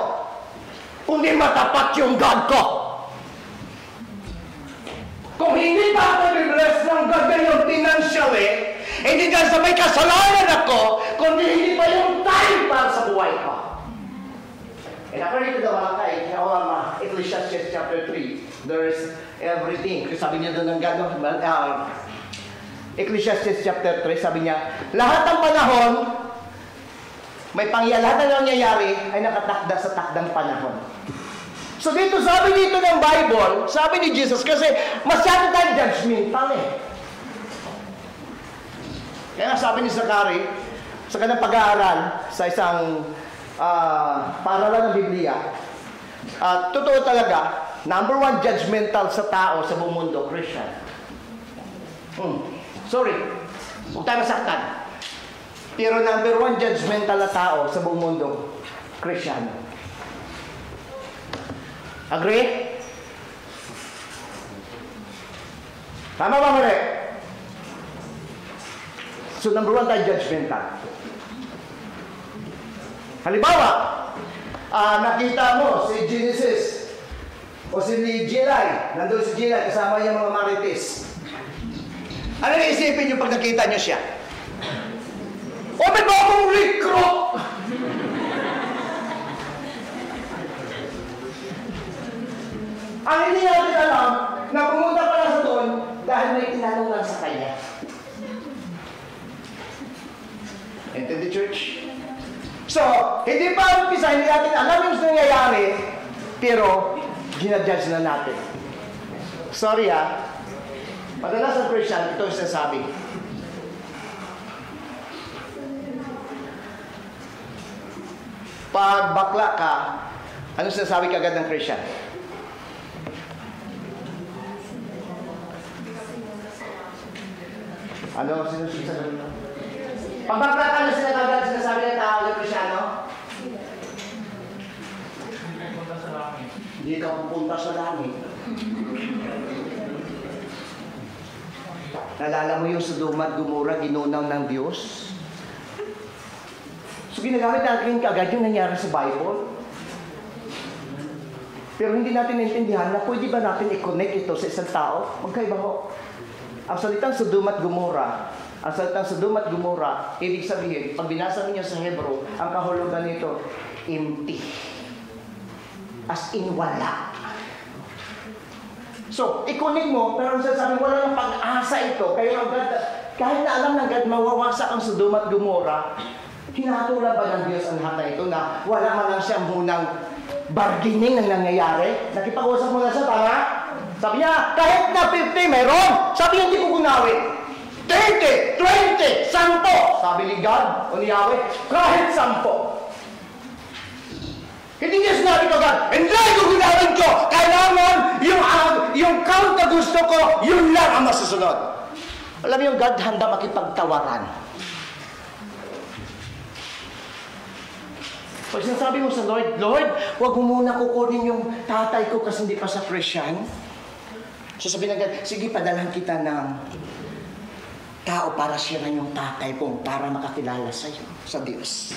kundi matapat yung God ko. Kung hindi pa ako i-bless ng God ngayon financially, hindi dahil sa may kasalanan ako, kundi hindi pa yung time para sa buhay ko. And according to the Malakay, Ecclesiastes chapter 3, there is everything. Sabi niya doon ng God, Ecclesiastes chapter 3, sabi niya, lahat ng panahon, may lahat na nangyayari ay nakatakda sa takdang panahon. So dito, sabi dito ng Bible, sabi ni Jesus, kasi masyado tayo judgmental eh. Kaya nga sabi ni Zachary, sa kanyang pag-aaral sa isang paaralan ng Biblia, totoo talaga, number one judgmental sa tao sa buong mundo, Christian. Sorry, huwag tayo masaktan. Pero number one judgmental na tao sa buong mundo, Christian. Agree? Tama ba, mali? So number one tayo judgmental. Halimbawa, nakita mo si Genesis o si Gilay, nandun si Gilay, kasama niya mga marites. Ano naisipin niyo pag nakita niyo siya? O, may bagong recruit! Ang hindi natin alam, na pumunta pala sa doon dahil may tinanong lang sa kanya. Intended church? So, hindi pa umpisa, hindi natin alam yung nangyayari, pero ginadjudge na natin. Sorry madalas sa Christian, ito yung sinasabi. Pag bakla ka, ano sinasabi kagad ng Christian? Ano sinasabi? Pag bakla ka, ano sinasabi ng tao ng Krisyano? Hindi ka pupunta sa langit. Nalala mo yung Sodoma at Gomora, ginunaw ng Diyos? So ginagamit natin kaagad yung nangyari sa Bible. Pero hindi natin naintindihan na pwede ba natin i-connect ito sa isang tao? Magkaiba ho. Ang salitang Sodoma at Gomora, ibig sabihin, pag binasa niyo sa Hebrew, ang kahulugan nito, empty. As in wala. So, i-connect mo, pero sasabi wala ng pag-asa ito. Kaya kahit na alam ng God, mawawasak ang Sodoma at Gomora, hinatulan ba ng Diyos ang lahat na ito na wala man lang siyang munang bargaining ng nangyayari? Nakipag-usap mo na siya, tama? Sabi niya, kahit na 50 meron, sabi niya hindi ko gunawin. 30, 20, 10. Sabi ni God o ni Yahweh, kahit 10. Hindi niya sinabi ko, God, hindi ko gunawin ko. Kailangan yung count na gusto ko, yun lang ang masusunod. Alam niyo, God handa makipagtawaran. Pag sinasabi mo sa Lord, Lord, huwag mo muna kukunin yung tatay ko kasi hindi pa sa Christian. Sasabihin ng God, sige, padalhan kita ng tao para siya na yung tatay ko para makakilala sa'yo, sa Diyos.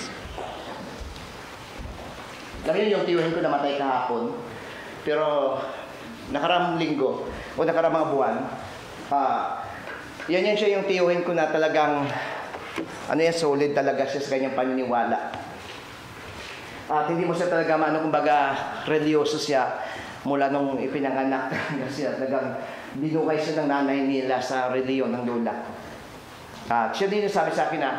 Alam niyo yung tiyuhin ko namatay kahapon, pero nakaramang linggo o nakaramang mga buwan, yan siya yung tiyuhin ko na talagang, solid talaga siya sa kanyang paniniwala. At hindi mo siya talaga kumbaga, religyoso siya mula nung ipinanganak siya. Talagang binukay siya ng nanay nila sa reliyon ng lola. At siya din sabi sa akin na,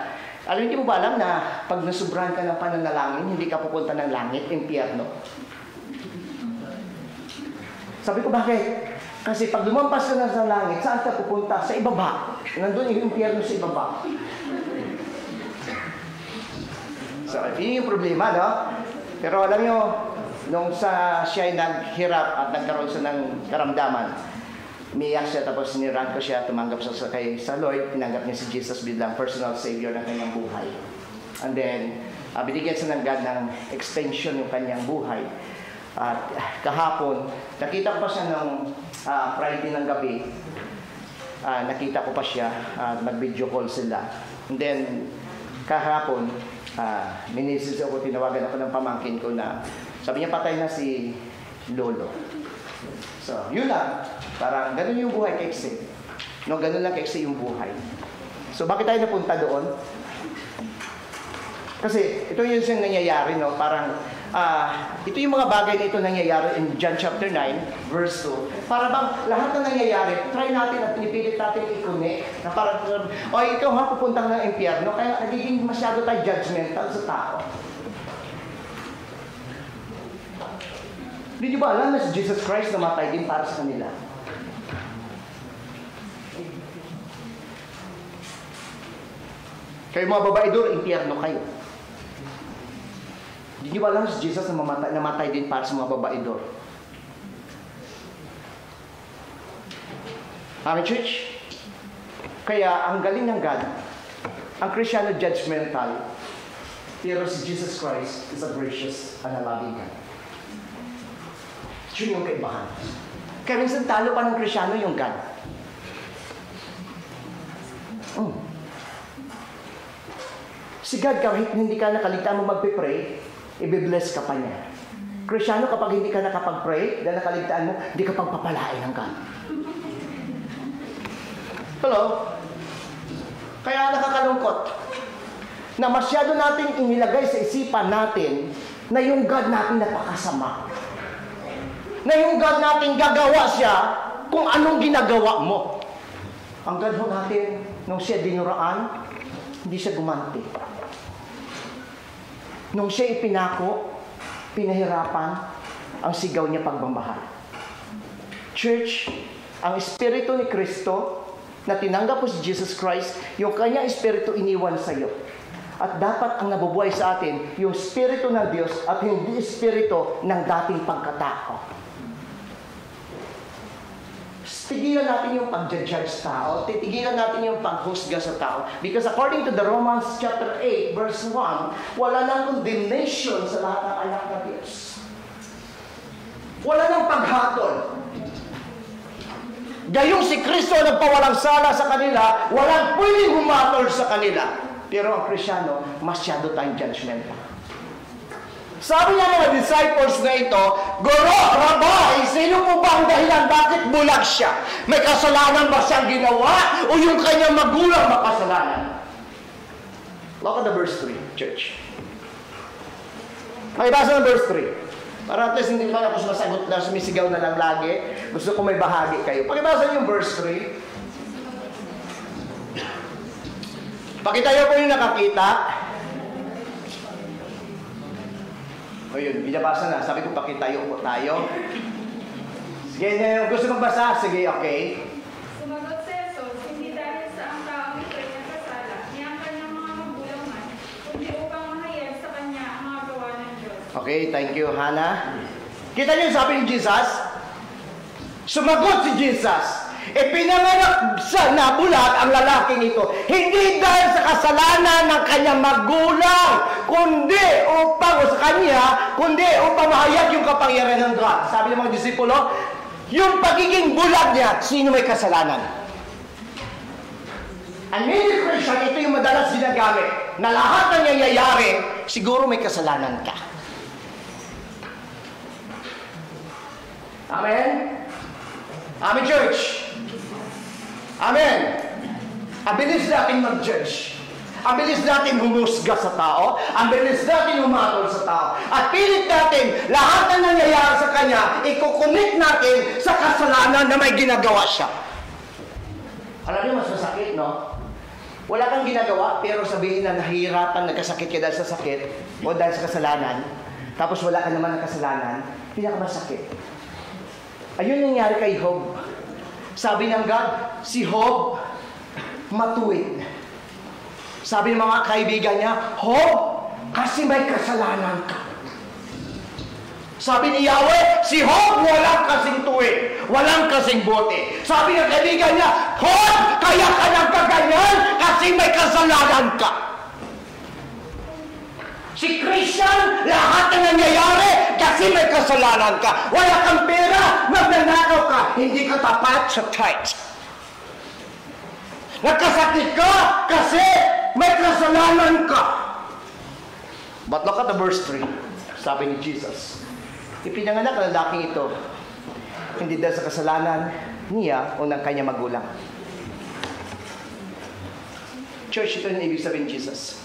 hindi mo ba alam na pag nasubrahan ka ng pananalangin, hindi ka pupunta ng langit, impyerno? Sabi ko, bakit? Kasi pag lumampas ka na sa langit, saan ka pupunta? Sa ibaba. Nandun yung impyerno sa ibaba. So, yun yung problema, no? Pero alam nyo, nung siya ay naghirap at nagkaroon siya ng karamdaman, umiyak siya, tapos nirant ko siya, tumanggap siya sa Lord, tinanggap niya si Jesus bilang personal savior ng kanyang buhay. And then, binigyan siya ng God ng extension yung kanyang buhay. At kahapon, nakita ko pa siya nung Friday ng gabi, nakita ko pa siya, nag-video call sila. And then, kahapon, minisis ako, tinawagan ako ng pamangkin ko na, sabi niya patay na si Lolo. So, yun lang. Parang ganun yung buhay kaiksi. No, ganun lang kaiksi yung buhay. So, bakit tayo napunta doon? Kasi, ito yung nangyayari, no? Parang, ito yung mga bagay na ito nangyayari in John chapter 9, verse 2. Para bang lahat na nangyayari, try natin at pinipilit natin i-connect na parang, ikaw pupuntang ng impyerno, kaya nagiging masyado tayo judgmental sa tao. Hindi ba alam na si Jesus Christ namatay din para sa kanila? Kayo mga babaidor, impyerno kayo. Hindi nyo ba alam si Jesus na namatay din para sa mga babaidor? Amen, church? Kaya, ang galing ng God, ang Kristiyano judgmental, pero si Jesus Christ is a gracious and a loving God. Yun yung kaibahan. Kaya minsan talo pa ng Kristiyano yung God. Si God, kahit hindi ka nakaligtaan mo magpipray, i-bless ka pa niya. Kristiyano, kapag hindi ka nakapag-pray, dahil nakaligtaan mo, hindi ka pagpapalain ng God. Hello? Kaya nakakalungkot na masyado natin inilagay sa isipan natin na yung God natin napakasama. Na yung God natin gagawa siya kung anong ginagawa mo. Ang God ho natin, nung siya dinuraan, hindi siya gumanti. Nung siya ipinako, pinahirapan, ang sigaw niya pagmamahal. Church, ang Espiritu ni Kristo na tinanggap po si Jesus Christ, yung kanya Espiritu iniwan sa iyo. At dapat ang nabubuhay sa atin, yung Espiritu ng Diyos at hindi Espiritu ng dating pagkatao. Tigilan natin yung pag-judge tao, titigilan natin yung paghusga sa tao. Because according to the Romans chapter 8, verse 1, wala nang condemnation sa lahat ng anak ng Diyos. Wala nang paghatol. Gayong si Kristo nagpawalang sala sa kanila, walang pwedeng humatol sa kanila. Pero ang Kristiyano, masyado tayong judgmental. Sabi niya mga disciples na ito, Guro, Rabbi, sino po ba ang dahilan? Bakit bulag siya? May kasalanan ba siyang ginawa? O yung kanyang magulang makasalanan? Look at the verse 3, church. Pakibasa ng verse 3. Para at least hindi naman ako sumasagot na sumisigaw na lang lagi. Gusto ko may bahagi kayo. Pakibasa niyo yung verse 3. Pakita niyo po yung nakakita. O yun, binabasa na. Sabi ko, pakitayo po tayo. Sige, gusto magbasa? Sige, okay. Sumagot si Jesus, hindi dahil sa ang taong ito'y nakasala, ni ang kanyang mga magulang man, kundi upang mahayag sa kanya ang mga gawa ng Diyos. Okay, thank you, Hannah. Kita niyo yung sabi ni Jesus? Sumagot si Jesus. Ipinanganak sa nabulag ang lalaking ito. Hindi dahil sa kasalanan ng kanyang magulang, kundi upang mahayag yung kapangyarihan ng God. Sabi ng mga disipulo, yung pagiging bulag niya, sino may kasalanan? Ang many Christian, ito yung madalas ginagamit, na lahat ng nangyayari, siguro may kasalanan ka. Amen? Amen, church? Amen. Ang bilis natin mag-judge. Ang bilis natin humusga sa tao. Ang bilis natin humatol sa tao. At pilit natin, lahat na nangyayari sa kanya, ikukumit natin sa kasalanan na may ginagawa siya. Alam niyo, mas masakit, no? Wala kang ginagawa, pero sabihin na nahihirapan, nagkasakit ka dahil sa sakit o dahil sa kasalanan, tapos wala ka naman ng kasalanan, pinakamasakit. Ayun nangyari kay Job. Sabi ng God, si Job, matuwid. Sabi ng mga kaibigan niya, Job, kasi may kasalanan ka. Sabi ni Yahweh, si Job, walang kasing tuwid, walang kasing buti. Sabi ng kaibigan niya, Job, kaya ka nang kaganyan kasi may kasalanan ka. Si Christian, lahat na nangyayari kasi may kasalanan ka. Wala kang pera, magnanakaw ka, hindi ka tapat sa tithe. Nagkasakit ka kasi may kasalanan ka. But look at the verse 3. Sabi ni Jesus, ipinanganak ang lalaking ito, hindi dahil sa kasalanan niya o ng kanyang magulang. Church, ito yung ibig sabihin ni Jesus.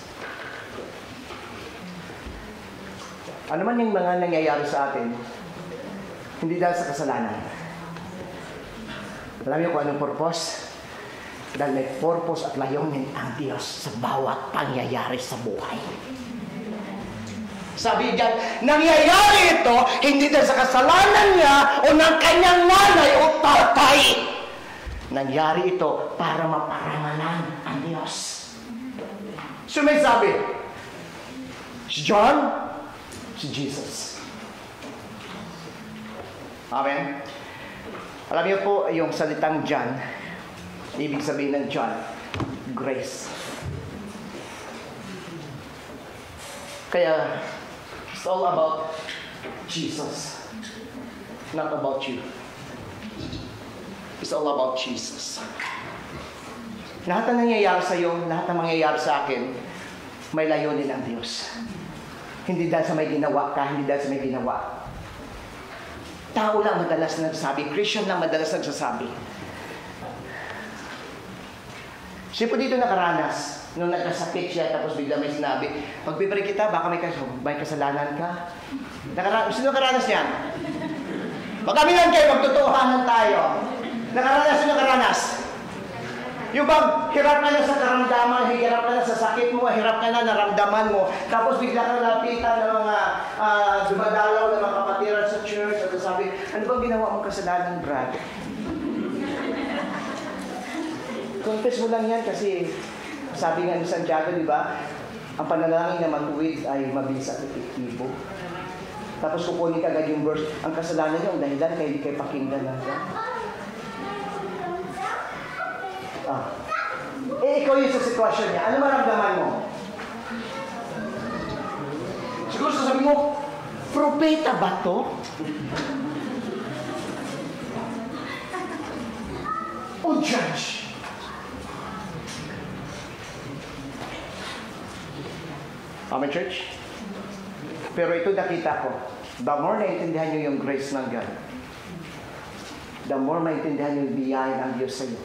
Ano man yung mga nangyayari sa atin, hindi dahil sa kasalanan. Alam niyo kung anong purpose? Dahil may purpose at layunin ang Diyos sa bawat pangyayari sa buhay. Sabi diyan, nangyayari ito hindi dahil sa kasalanan niya o ng kanyang nanay o tatay. Nangyari ito para maparangalan ang Diyos. So may sabi, si John, si Jesus. Amen? Alam niyo po, yung salitang John, ibig sabihin ng John, grace. Kaya, it's all about Jesus. Not about you. It's all about Jesus. Lahat ng nangyayari sa iyo, lahat ng mangyayari sa akin, may layunin ng Diyos. Hindi dahil sa may ginawa ka, hindi dahil sa may ginawa. Tao lang madalas nagsasabi, Christian lang madalas nagsasabi. Siya po dito nakaranas, nung nagkasakit siya, tapos bigla may sinabi, pagpipray kita, baka may kasalanan ka. Sino nakaranas yan? Magkamilan kayo, magtutuhanan tayo. Nakaranas yung nakaranas. Yung bang hirap ka na sa karamdaman, hirap ka na sa sakit mo, hirap ka na naramdaman mo, tapos bigla ka lapitan ng mga dumadalaw ng mga kapatiran sa church at sabi, ano bang ginawa mong kasalanan, Brad? Confess mo lang yan kasi sabi nga ni Santiago, di ba? Ang panalangin na matuwid ay mabilis at epektibo. Tapos kukunin ka agad yung verse, ang kasalanan niyo, ang dahilan kaya hindi kayo pakinggan lang yan. Ikaw yun sa sitwasyon niya. Ano maramdaman mo? Siguro sasabihin mo, propeta ba to? O judge? Amen, church? Pero ito nakita ko, the more naintindihan nyo yung grace ng God, the more maintindihan nyo yung biyaya ng Diyos sa iyo.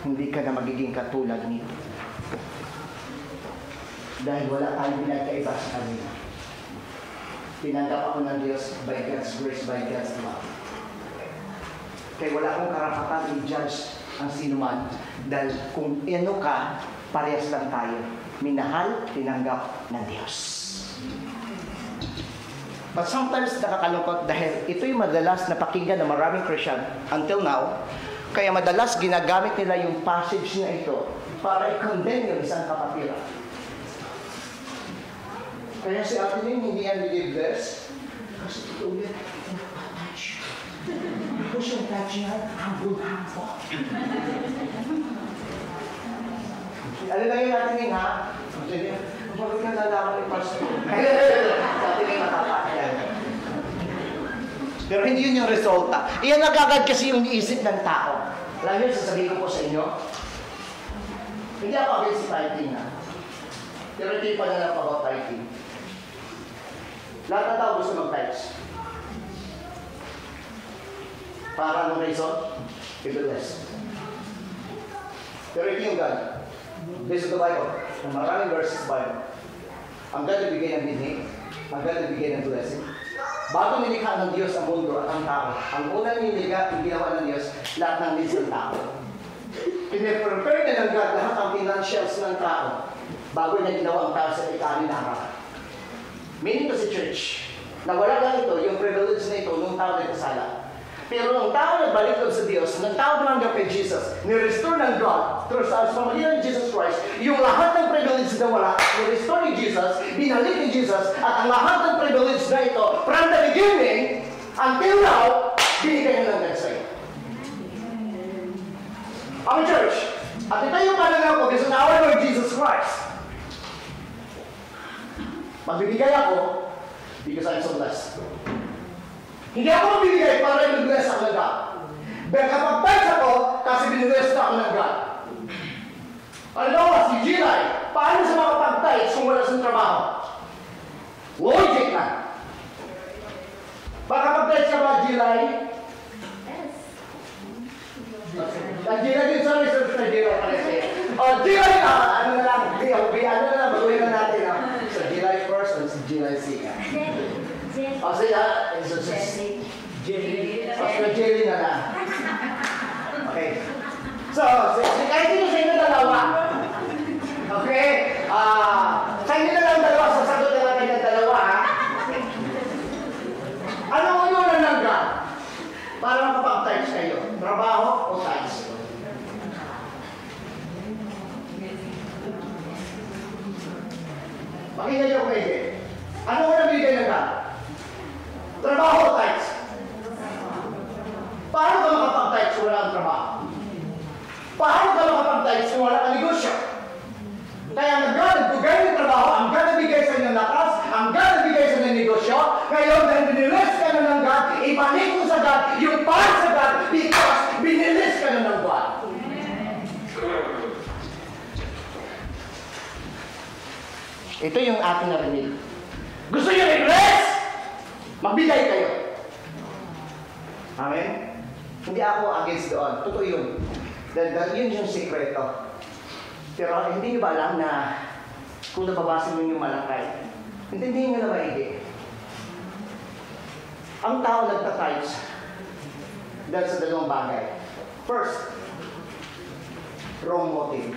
Hindi ka na magiging katulad nito. Dahil wala tayong pinagkaiba sa kanila. Tinanggap ako ng Diyos by God's grace, by God's love. Kaya wala akong karapatan i-judge ang sinuman. Dahil kung ano ka, parehas lang tayo. Minahal, tinanggap ng Diyos. But sometimes nakakalungkot dahil ito'y madalas na pakinggan ng maraming Christian until now. Kaya madalas ginagamit nila yung passage na ito para i-condemn yung isang kapatiran. Kaya si Ate Lynn, hindi yan nilibless. Kasi ito ulit, touch. Ako siyang touch niya, hambol-hambol. Ano lang yun Ate Lynn, ha? Bakit ka nalaman ni Pastor? Ate Lynn, nakapakyan. Pero hindi yun yung resulta. Iyan agad kasi yung isip ng tao. Alam nyo, sasabihin ko po sa inyo, hindi ako against tithing na. Pero ito yung panalap about tithing. Lahat ng tao gusto mag-tithes. Para anong reason? I-bless. Pero ito yung God. This is the Bible. Maraming verses sa Bible. Ang God nabigay ng binhi. Ang God nabigay ng blessing. Bago nilikha ng Diyos ang mundo at ang tao, ang unang nilikha, ginawa ng Diyos, lahat ng needs ng tao. Pine-prepare na ng God lahat ang financials ng tao bago niya ginawa ang tao sa ikanin na araw. Meaning to si church, na wala lang ito, yung privilege na ito, nung tao na kasala. Pero nung tao nagbalik doon sa Diyos, nung tao tumanggap kay Jesus, ni-restore ng God, through sa pamagitan ng Jesus Christ, yung lahat ng privilege na wala, ni-restore ni Jesus, binalik ni Jesus, at ang lahat ng privilege na ito, from the beginning, until now, binigay na ng God sa'yo. Amen, church. At ito yung pananaw ko, kasi our Lord Jesus Christ. Magbibigay ako, because I'm so blessed. Hindi ako mabibigay para i-bless ako ng God. Pero kapag tithes ako, kasi binbless ako ng God. Alam mo, si Gilay, paano siya makapag-tithes kung wala siyang trabaho? Logic na. Baka mag-tithes ka ba, Gilay? Yes. Gilay din, sorry, Gilay pala siya. Gilay na, ano na lang, ano na lang, baguhin na natin. So, Gilay first, and si Gilay second. Jelly na lang. Okay. So, kahit sino sa inyo dalawa. Okay? Sa inyo na lang dalawa, sasagot na natin ng dalawa, ha? Anong ununan ng God? Para makapag-tithes kayo? Trabaho o tithes? bumalik mo sa God, yung para sa God, because binilis ka na ng God. Ito yung ating narinig. Gusto nyo i-bless? Magbigay kayo. Amen? Hindi ako against doon. Totoo yun. Yun yung sikreto. Pero hindi nyo ba alam na kung nababasa nyo yung malakay, intindihin nyo na maigi. Ang tao nagtatithes dahil sa dalawang bagay. First, wrong motive.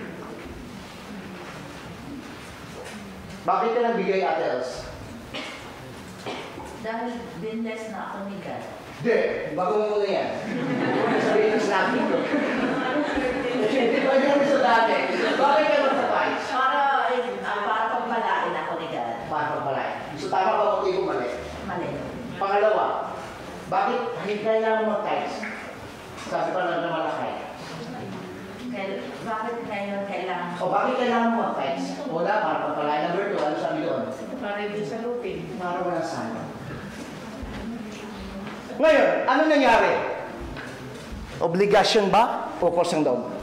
Bakit ka nagbigay, Ate Els? Dahil binless na ako ni God. Hindi, bago mo muna yan. Sabihin ko sa natin. Hindi pa yun sa dati. Bakit ka magtatithes? Para pagpalain ako ni God. Para pagpalain. So tama ba kung hindi mali? Mali. Pangalawa, bakit hindi kailangan mag-tithes? Sabi pa lang na malakay. Bakit ngayon kailangan? O bakit kailangan mo mag-tithes? Wala, para pagpalain. Number 2, ano sabi doon? Para hindi sa lupin. Para wala sana. Ngayon, ano nangyari? Obligasyon ba o kusang loob?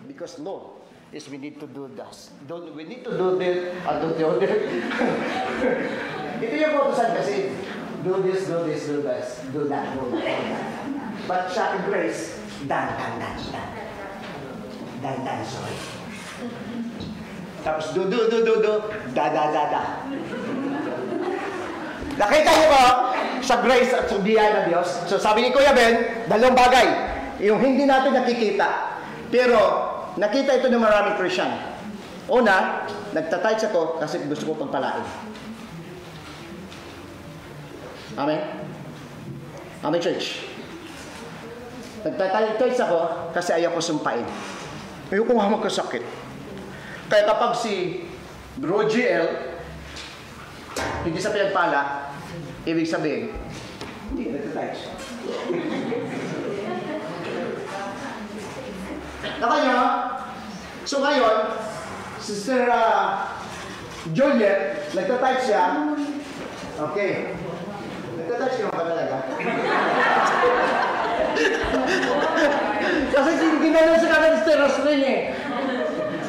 Because law is we need to do this. We need to do this and do the other. Ito yung kautusan kasi. Do this, do this, do this, do that, do that. But siya in grace, dan, sorry. Tapos do, da. Nakita niyo ba sa grace at sa biyaya ng Diyos? So sabi ni Kuya Ben, dalawang bagay. Yung hindi natin nakikita. Pero nakita ito ng maraming Christian. Una, nagtatithes ako kasi gusto ko pagpalain. Amen? Amen, church? Nagtatithes ako kasi ayaw ko sumpain. Ayaw ko magkasakit. Kaya kapag si Bro GL hindi sa pinagpala, ibig sabihin, hindi nagtatithes. Nakanyo? So ngayon, Sister Juliet, nagtatithes siya. Okay. Nagtatithes ka ba talaga? Kasi ginanon sa kanan Sister Roslyn eh.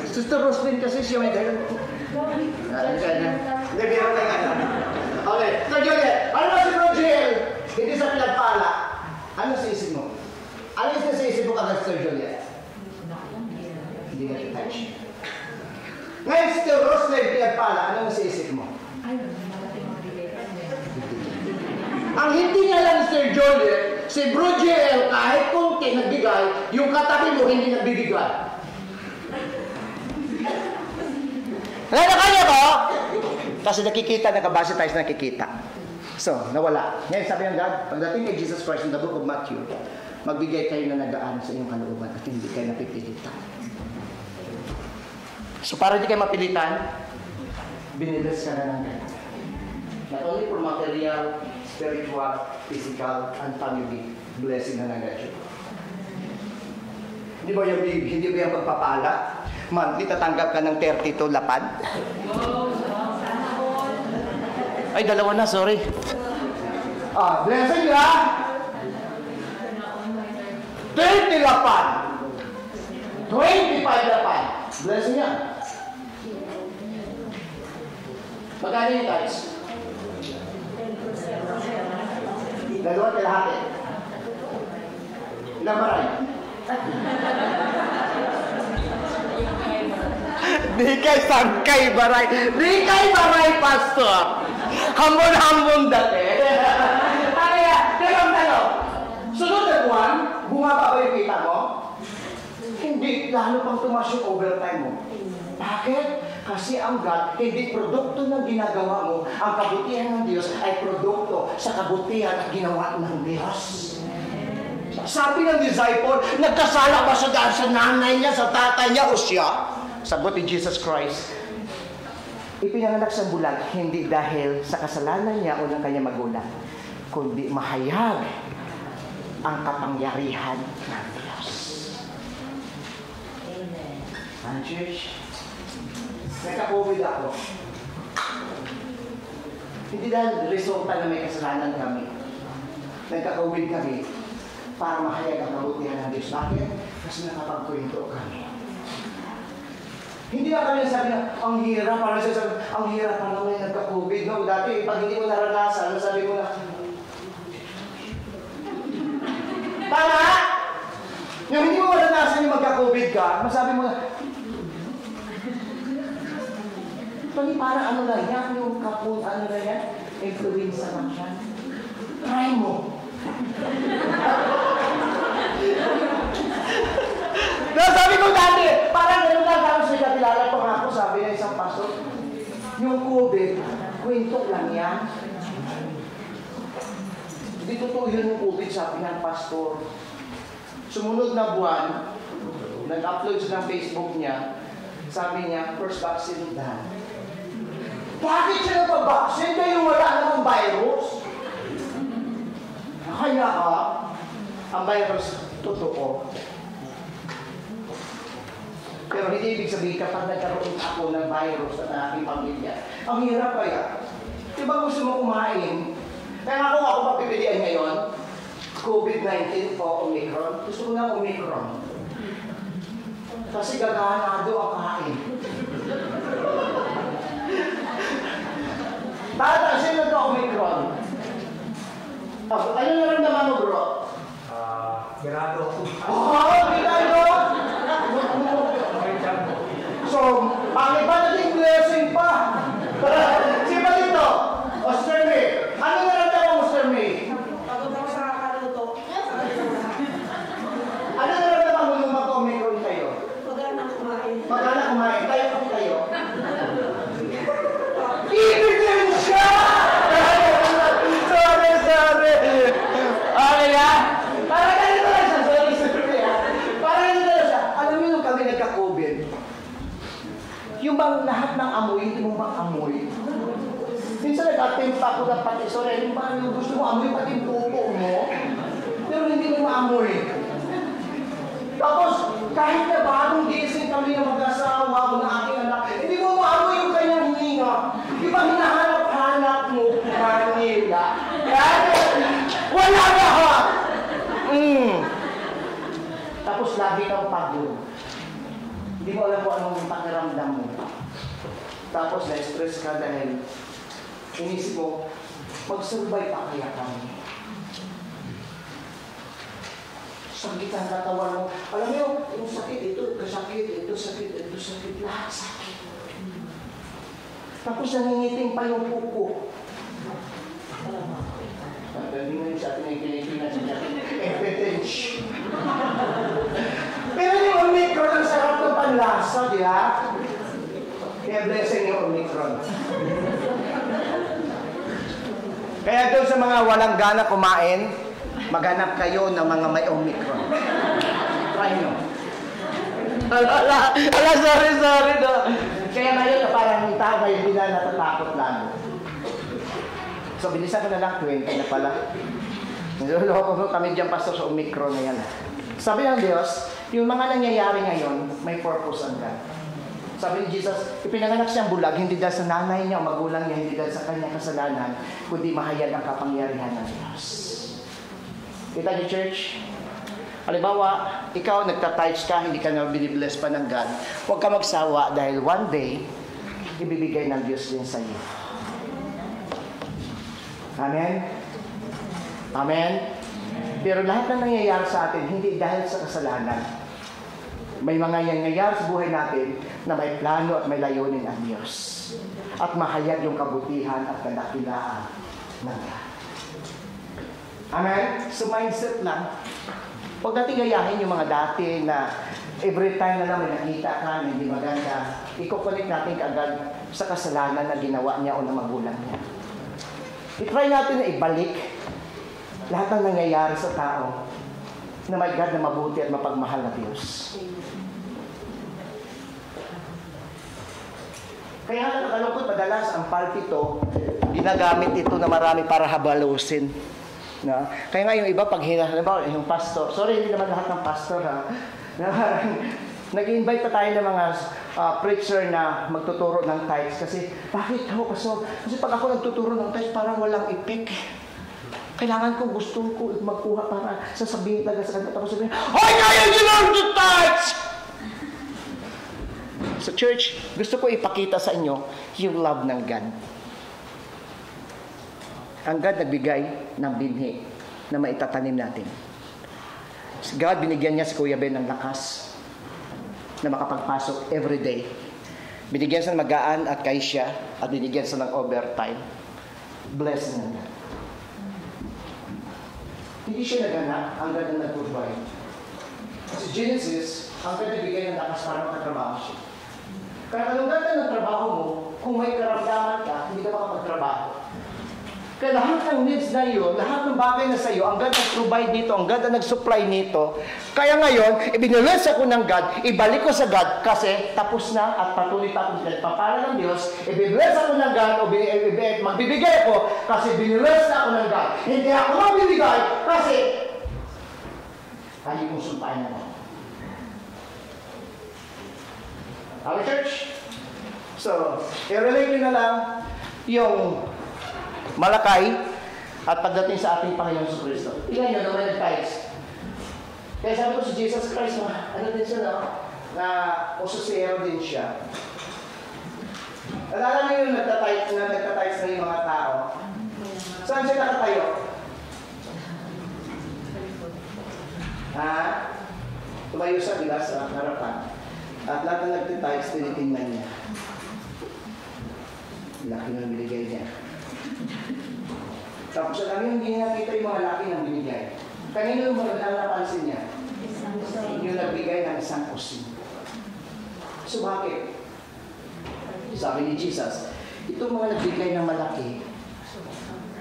Sister Roslyn kasi siya may dahil. Hindi, biro lang ano. Okay, so Juliet, ano ba si Rogel? Hindi sa pinagpala. Ano sa isip mo? Ano yung sa isip mo kagad Sister Juliet? Hindi ka touch. Ngayon si Roslyn pinagpala, ano sa isip mo? Ang hindi niya lang Sister Juliet, si Bro JL kahit konti nagbigay, yung katabi mo hindi nagbibigay. Ngayon na kanya ko, kasi nakikita, nakabase tayo sa nakikita. So, nawala. Ngayon sabi ng God, pagdating kay Jesus Christ in the book of Matthew, magbigay kayo na nagaan sa inyong kalooban at hindi kayo napipilitan. So, para hindi kayo mapilitan, binilis ka na ng God. Not only for material, spiritual, physical, and family blessing na ng God. Hindi ba yung pagpapala? Monthly, tatanggap ka ng 32 lapad? Ay, dalawa na, sorry. Blessing ka! 30 lapad! 25 lapad! Blessing yan. Magkano yung tithes? Dalawa kalahati. Ilang maray? Di kay sangkay baray. Di kay baray, pastor. Hambon-hambon dati. Kaya, dalawang tanong. Sunod na buwan, bumaba ba yung kita mo? Hindi, lalo pang tumas yung overtime mo. Bakit? Kasi ang God, hindi produkto ng ginagawa mo. Ang kabutihan ng Diyos ay produkto sa kabutihan at ginawa ng Diyos. Sabi ng disciple, nagkasala ba sa nanay niya, sa tatay niya o siya? Sagot ni Jesus Christ, ipinanganak sa bulag, hindi dahil sa kasalanan niya o ng kanyang magulang, kundi mahayag ang kapangyarihan ng Diyos. Amen. Church, nagka-COVID ako. Hindi dahil resulta na may kasalanan kami. Nagkakawid kami para mahayag ang kabutihan ng Diyos. Bakit? Kasi nakapagkwento kami. Hindi na kami sabi na, ang hirap, parang sabi, ang hirap pa naman yung nagka-COVID. No? Dati, pag hindi mo naranasan, sabi mo na, tama! Yung hindi mo naranasan yung magka-COVID ka, masabi mo na, parang ano na yan, yung kapun, ano na yan, influenza lang siya. Try mo. No, sabi ko dati, parang gano'n lang, tapos may kakilala pa nga ako, sabi na isang pastor, yung COVID, kwento lang yan. Hindi totoo yun yung COVID, sabi ng pastor. Sumunod na buwan, nag-upload siya ng Facebook niya, sabi niya, first vaccine done. Bakit siya nagpa-vaccine? Kaya wala namang virus. Kaya ang virus, totoo. Pero hindi ibig sabihin kapag nagkaroon ako ng virus sa aking pamilya. Ang hirap kaya. Diba gusto mo kumain? Kaya ako papipilian ngayon, COVID-19 o Omicron. Gusto ko na Omicron. Kasi gaganado ang kain. Tata, sino ito Omicron? Ano naramdaman mo, bro? Ganado. Ganado! So, pangit pa naging blessing pa. Sipa dito, Mr. May. Ano naramdaman mo, Mr. May? Pagod ako sa kakaluto. Ano naramdaman mo nung mag-Omicron kayo? Magana kumain. Magana kumain. Tayo kami kayo. Ebidensya! Sorry. Okay na? Parang ganito lang siya. Sorry. Parang ganito lang siya. Alam mo nung kami nagka-COVID, yung bang lahat ng amoy, hindi mo bang amoy? Minsan nag-attempt ako na pati, sorry, yung bang yung gusto mo amoy, pati yung pupo mo, pero hindi mo maamoy. Tapos, kahit na bagong gising kami na mag-asawa ko ng aking anak, hindi mo maamoy yung kanyang hininga. Di ba hinahanap-hanap mo Manila? Wala na ha! Tapos lagi kang pagod. Hindi mo alam kung anong pakiramdam mo. Tapos na-stress ka dahil inisip mo, mag-survive pa kaya kami. Sakit ang katawan mo. Alam mo yung sakit, ito sakit, lahat sakit. Tapos nangingiting pa yung puko. Alam mo, hindi mo yung sa atin yung Pilipinas, evidence. Pero yung Omicron, ang sarap ng panlasa, di ba? Kaya blessing yung Omicron. Kaya doon sa mga walang gana kumain, maghanap kayo ng mga may Omicron. Try nyo. Sorry no. Kaya ngayon, parang yung tao ngayon, hindi na natatakot lang. So, bilisan ko na lang, 20 na pala. Niloloko ko kami dyan, pastor, sa Omicron na yan. Sabi ng Diyos, yung mga nangyayari ngayon, may purpose ang God. Sabi ni Jesus, ipinanganak siyang bulag, hindi dahil sa nanay niya o magulang niya, hindi dahil sa kanyang kasalanan, kundi mahayag ang kapangyarihan ng Diyos. Kita niyo, church? Halimbawa, ikaw nagta-tithes ka, hindi ka na binibless pa ng God. Huwag ka magsawa dahil one day, ibibigay ng Diyos din sa iyo. Amen? Amen? Pero lahat ng nangyayari sa atin, hindi dahil sa kasalanan. May mga nangyayari sa buhay natin na may plano at may layunin ang Diyos. At mahayag yung kabutihan at kadakilaan ng God. Amen? So mindset lang. Huwag natin gayahin yung mga dati na every time na lang may nakita ka na hindi maganda, i-connect natin kaagad sa kasalanan na ginawa niya o na magulang niya. I-try natin na ibalik lahat ng nangyayari sa tao na may God na mabuti at mapagmahal na Diyos. Kaya nakakalungkot madalas ang palpito, ginagamit ito na marami para habalusin. No? Kaya nga yung iba pag halimbawa yung pastor, sorry hindi naman lahat ng pastor ha, na Nag-invite pa tayo ng mga preacher na magtuturo ng tithes. Kasi, bakit ako, Pastor? Kasi pag ako nagtuturo ng tithes, parang walang ipik. Kailangan ko, gusto ko magkuha para sasabihin talaga sa kanila. Tapos sabihin, hoy, kaya nyo lang the tithes! Sa church, gusto ko ipakita sa inyo yung love ng God. Ang God nagbigay ng binhi na maitatanim natin. God, binigyan niya si Kuya Ben ng lakas na makapagpasok every day. Binigyan siya ng magaan at kay siya at binigyan siya ng overtime. Bless na God. Hindi siya nagana, ang God na nag-provide. Kasi Genesis, ang God nagbigay ng lakas para makatrabaho siya. Kaya anong ganda ng trabaho mo, kung may karamdaman ka, hindi ka makapagtrabaho. Kaya lahat ng needs na yun, lahat ng bagay na sa iyo, ang God nag-provide nito, ang God na nag-supply nito. Kaya ngayon, ibinulans ako ng God, ibalik ko sa God, kasi tapos na at patuloy pa akong pinagpapala ng Diyos, ibinulans ako ng God, o magbibigay ako, kasi binulans na ako ng God. Hindi ako magbibigay, kasi ayaw kong sumpain na ako. Our church? So, i-relate nyo na lang yung Malakay at pagdating sa ating Panginoon sa Kristo. Tingnan nyo naman nag-tithes. Kaya sabi ko si Jesus Christ, ano din siya, no? Na usosero din siya. Alala nyo yung nagtatithes na yung mga tao. Saan siya nakatayo? Tumayo siya, diba, sa harapan. At lahat na nagtitithes, tinitingnan niya. Laki ng binigay niya. Tapos sa kami hindi nakita yung mga laki ng binigay. Kanino yung mga napansin niya? Yung nagbigay ng isang kusin. So bakit? Sabi ni Jesus, itong mga nagbigay ng malaki,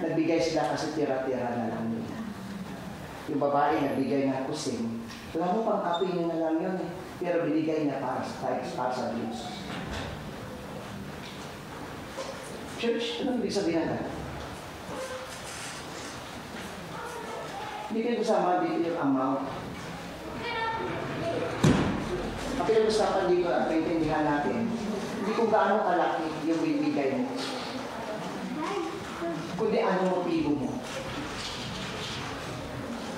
nagbigay sila kasi tira-tira na lang nila. Yung babae nagbigay ng kusin, wala mo pang kape niya na lang yun eh. Pero binigay niya para sa Diyos. Church, anong ibig sabihin na? Hindi kayo kasama dito yung amount. Ang pinag-usapan dito at paintindihan natin, hindi kung gaano kalaki yung bibigay mo. Kundi anong motibo mo.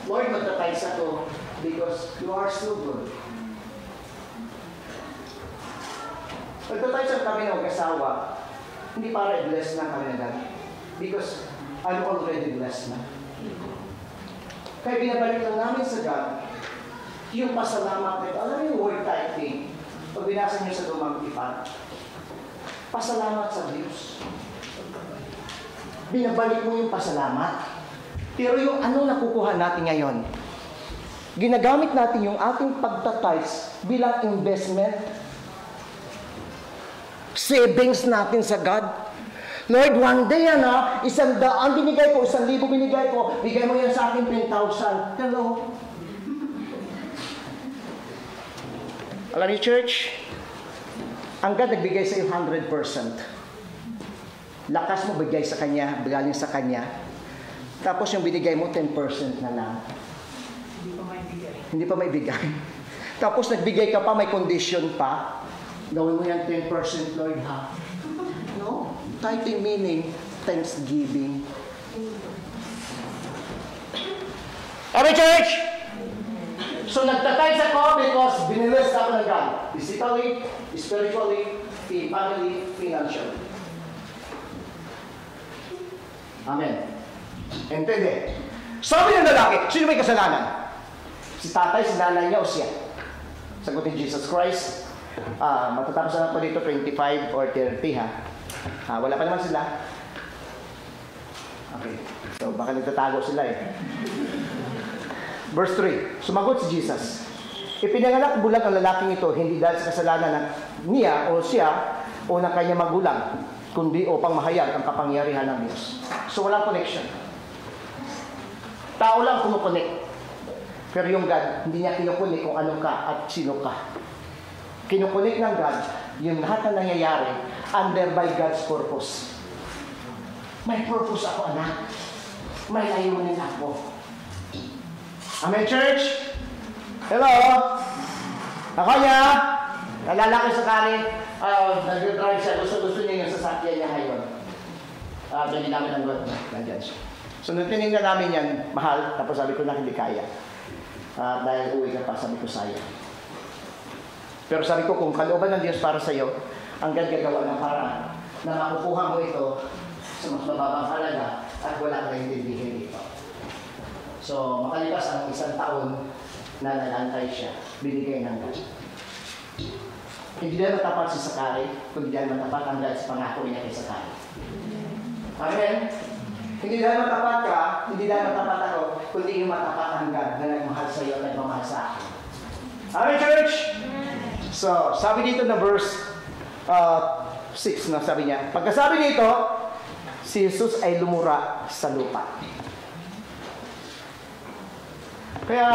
Lord, magtatayos ako because you are so good. Magtatayos kami ng mag-asawa, hindi para i-bless na kami na God. Because I'm already blessed na. Kaya binabalik lang namin sa God, yung pasalamat nito. Alam mo yung word tithing? Pag binasa niyo sa Lumang Tipan, pasalamat sa Diyos. Binabalik mo yung pasalamat. Pero yung ano nakukuha natin ngayon, ginagamit natin yung ating pagtitithes bilang investment. Savings natin sa God. Lord, one day ang binigay ko, 1,000 binigay ko, bigay mo yan sa akin 10,000. Hello? Alam niyo, church, ang God nagbigay sa iyo 100%. Lakas mo bigay sa Kanya, galing sa Kanya. Tapos yung binigay mo, 10% na lang. Hindi pa maibigay. Tapos nagbigay ka pa, may condition pa. Gawin mo yan 10%, Lord, ha? No. Tithing meaning thanksgiving. Amen, church? So nagtatithes ako because binilis ako ng God. Physically, spiritually, family, financially. Amen. Entende? Sabi ng lalaki, sino may kasalanan? Si tatay, si nanay niya o siya? Sagutin Jesus Christ. Matatapos na po dito 25 or 30 ha. Wala pa naman sila. Okay. So baka nagtatago sila eh. Verse 3. Sumagot si Jesus. Ipinanganak bulag ang lalaking ito hindi dahil sa kasalanan niya o siya o ng kanyang magulang, kundi upang mahayag ang kapangyarihan ng Diyos. So walang connection. Tao lang kumukonek. Pero yung God, hindi niya kinukunik kung ano ka at sino ka. Kinukunik ng God yung lahat na nangyayari under by God's purpose. May purpose ako, anak. May layunin ako. Amen, church? Hello? Ako niya, nalalaki sa kari, nag-drive siya, gusto niya yung sasakyan niya ngayon. Bili namin ang God, nandyan siya. So, nung tinignan namin yan, mahal, tapos sabi ko na hindi kaya. Dahil uwi ka pa, sabi ko sayang. Pero sabi ko, kung kalooban ng Diyos para sa'yo, ang gagawa ng paraan na makukuha mo ito sa mas mababang halaga at wala kang intindihin dito. So, makalipas ang 1 taon na nag-antay siya, binigay ng God. Hindi dahil matapat si Sakari, kundi dahil matapat ang God sa pangako niya kay Sakari. Amen? Hindi dahil matapat ka, hindi dahil matapat ako, kundi yung matapat ang God na nagmahal sa iyo at nagmamahal sa akin. Amen, church? So, sabi dito na verse 6 na sabi niya, pagkasabi dito, si Jesus ay lumura sa lupa. Kaya,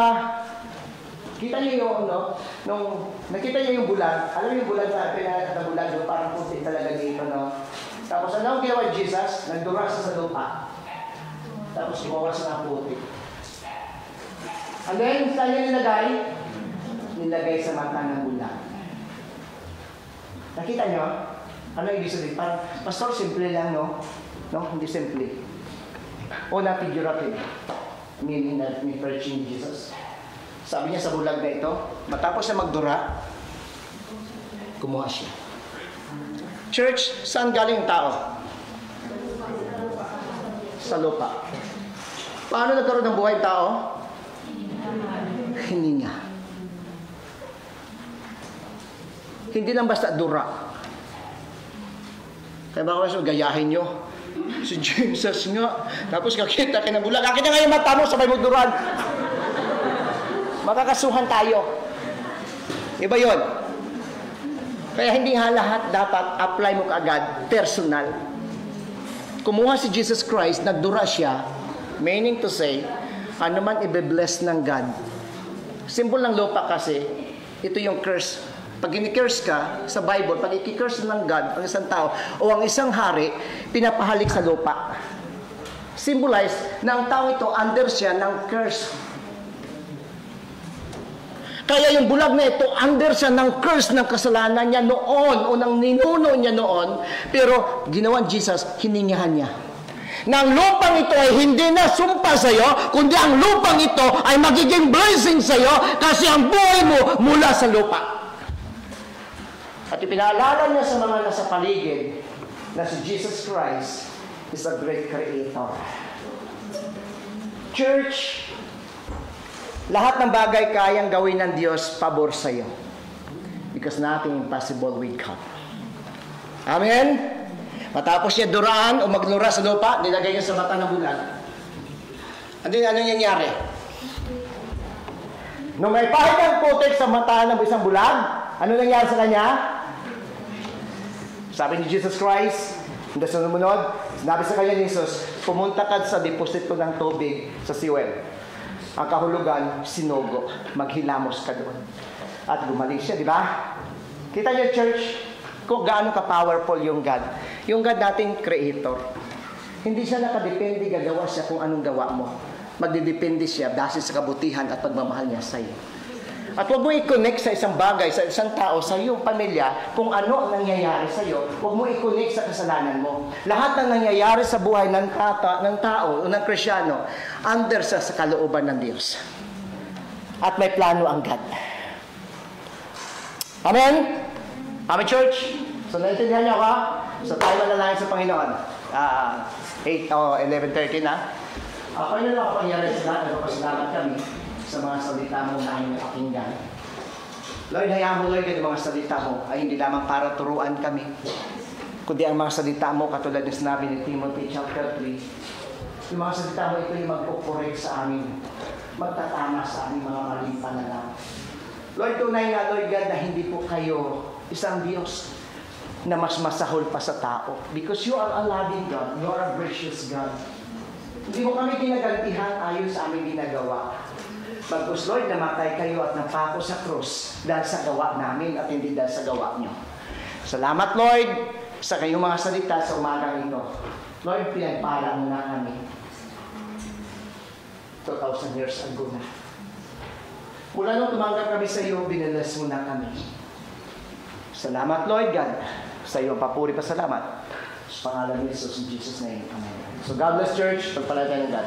kita niyo yung, nung nakita niyo yung bulan, alam niyo yung bulan sa pinangat na bulan, parang puti talaga dito, Tapos, ano ang ginawa Jesus? Nagdura sa lupa. Tapos, gumawa siya ng puti. And then, saan niya nilagay? Nilagay sa mata ng bulan. Nakita niyo? Ano ibig sabihin? Parang, pastor, simple lang, no? Hindi simple. Una, figurative. Meaning that may preaching Jesus. Sabi niya sa bulag na ito, matapos na magdura, kumuha siya. Church, saan galing yung tao? Sa lupa. Paano nagkaroon ng buhay yung tao? Hininga. Hindi lang basta dura. Kaya baka kayo gayahin nyo. Si Jesus nga. Tapos kakita ka ng bulag. Kakita nga yung mata mo, sabay mo duran. Makakasuhan tayo. Iba yun. Kaya hindi nga lahat dapat apply mo kaagad, personal. Kumuha si Jesus Christ, nagdura siya, meaning to say, ano man ibe-bless ng God. Symbol ng lupa kasi, ito yung curse. Pag ini-curse ka sa Bible, pag i-curse ng God ang isang tao o ang isang hari, pinapahalik sa lupa. Symbolize na ang tao ito under siya ng curse. Kaya yung bulag na ito, under siya ng curse ng kasalanan niya noon o ng ninuno niya noon, pero ginawa Jesus, hiningahan niya. Na ang lupang ito ay hindi na sumpa sa iyo, kundi ang lupang ito ay magiging blessing sa iyo kasi ang buhay mo mula sa lupa. At ipinaalala niya sa mga nasa paligid na si Jesus Christ is a great creator. Church, lahat ng bagay kayang gawin ng Diyos pabor sa iyo. Because nothing impossible with God. Amen? Matapos niya duraan o maglura sa lupa, nilagay niya sa mata ng bulag. Ano nangyayari? Nung may pahit ang putik sa mata ng isang bulag, ano nangyari sa kanya? Sabi ni Jesus Christ, hindi sa sumunod, sinabi sa kanya ni Jesus, pumunta ka sa deposito ng tubig sa Siwel. Ang kahulugan, sinugo. Maghilamos ka doon. At gumaling siya, di ba? Kita niyo, church, kung gaano ka-powerful yung God. Yung God nating creator. Hindi siya nakadepende, gagawa siya kung anong gawa mo. Magdidepende siya dahil sa kabutihan at pagmamahal niya sa iyo. At huwag mo i-connect sa isang bagay, sa isang tao, sa iyong pamilya, kung ano ang nangyayari sa iyo. Huwag mo i-connect sa kasalanan mo. Lahat ng nangyayari sa buhay ng tao o ng Krisyano, under sa kalooban ng Diyos. At may plano ang God. Amen? Amen, church? So, naintindihan niyo ako? So, tayo manalangin sa Panginoon. 8 o 11:30 na. Ako na lang kapangyarihan sa lahat. Nagpapasalamat kami sa mga salita mo na aming pakinggan. Lord, hayaan mo, Lord, yung mga salita mo ay hindi lamang para turuan kami, kundi ang mga salita mo, katulad ng sinabi ni Timothy chapter 3, yung mga salita mo ito yung magpuporek sa amin, magtatama sa aming mga maling pananaw. Lord, tunay nga, Lord God, na hindi po kayo isang Diyos na mas masahol pa sa tao. Because you are a loving God, you are a gracious God. Hindi mo kami ginagantihan ayon sa aming ginagawa. Bagkus, Lord, namatay kayo at napako sa krus dahil sa gawa namin at hindi dahil sa gawa nyo. Salamat, Lord, sa kayong mga salita sa umagang ito. Lord, pinagpala mo na kami 2,000 years ago na. Mula nung tumanggap kami sa iyo, binalas mo na kami. Salamat, Lord God. Sa iyo, papuri pa salamat. Sa pangalan ni Jesus, in Jesus' name. Amen. So God bless church. Pagpalagay ng God.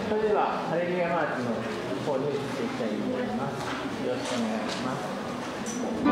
それではハレルヤマーチの方に移っていきたいと思います。よろしくお願いします。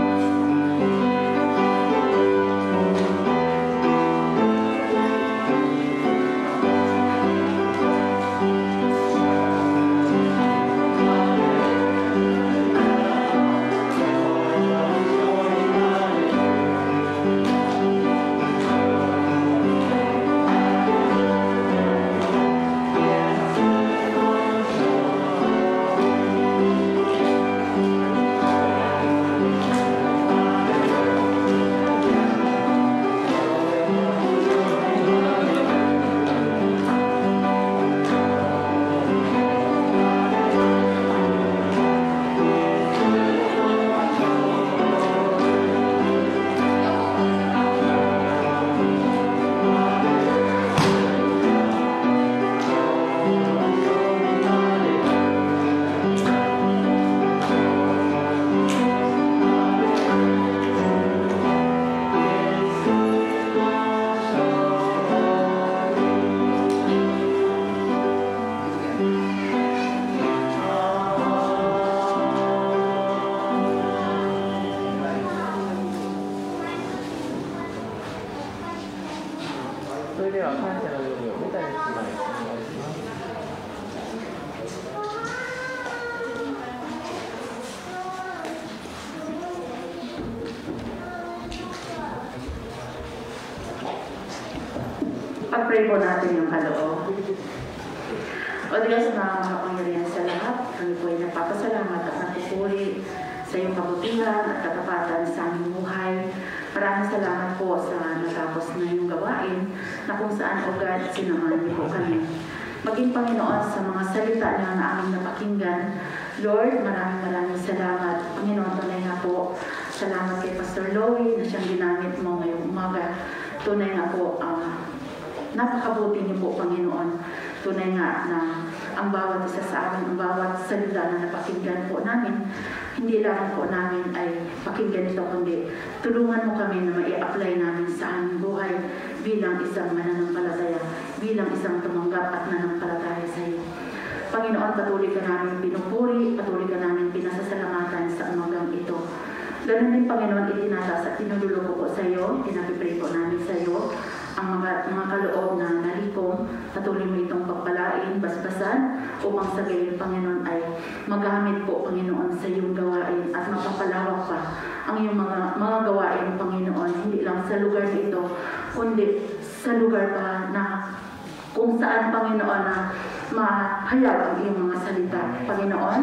それでは感謝の祈りをメタにしまいお願いします。Pag-pray po natin yung kaloob. O Diyos na makapangyarihan sa lahat, kami po ay nagpapasalamat at nagpupuri sa iyong kabutihan at katapatan sa aming buhay. Maraming salamat po sa natapos na iyong gawain na kung saan o God sinamahan niyo po kami. Maging Panginoon sa mga salita na aming napakinggan. Lord, maraming salamat. Panginoon, tunay nga po, salamat kay Pastor Loie na siyang ginamit mo ngayong umaga. Tunay nga po, napakabuti niyo po, Panginoon. Tunay nga na ang bawat isa sa amin, ang bawat salita na napakinggan po namin, hindi lang po namin ay pakinggan ito, kundi tulungan mo kami na mai-apply namin sa aming buhay bilang isang mananampalataya, bilang isang tumanggap at nanampalataya sa iyo. Panginoon, patuloy ka namin pinupuri, patuloy ka namin pinasasalamatan sa umagang ito. Ganun din, Panginoon, itinataas at tinulungo ko po sa iyo, pinapipray po namin sa iyo, ang mga kaloob na nalikom, patuloy mo itong pagpalain, basbasan, upang sa gayon, Panginoon, ay magamit po, Panginoon, sa iyong gawain at mapapalawak pa ang iyong mga gawain, Panginoon, hindi lang sa lugar nito, kundi sa lugar pa na kung saan, Panginoon, na mahayag ang iyong mga salita. Panginoon,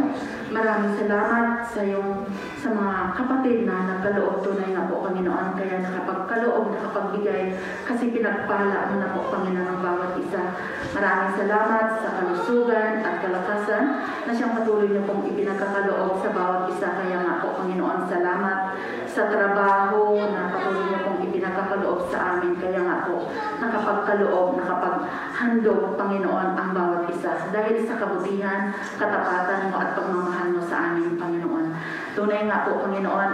maraming salamat sa mga kapatid na nagkaloob, tunay nga po, Panginoon, kaya nakapagkaloob, nakapagbigay, kasi pinagpala mo na po, Panginoon, ang bawat isa. Maraming salamat sa kalusugan at kalakasan na siyang patuloy niyo pong ipinagkakaloob sa bawat isa. Kaya nga po, Panginoon, salamat sa trabaho na patuloy niyo pong ipinagkakaloob sa amin. Kaya nga po, nakapagkaloob, nakapaghandog, Panginoon, ang bawat isa. isa dahil sa kabutihan, katapatan mo at pagmamahal mo sa amin, Panginoon. Tunay nga po, Panginoon,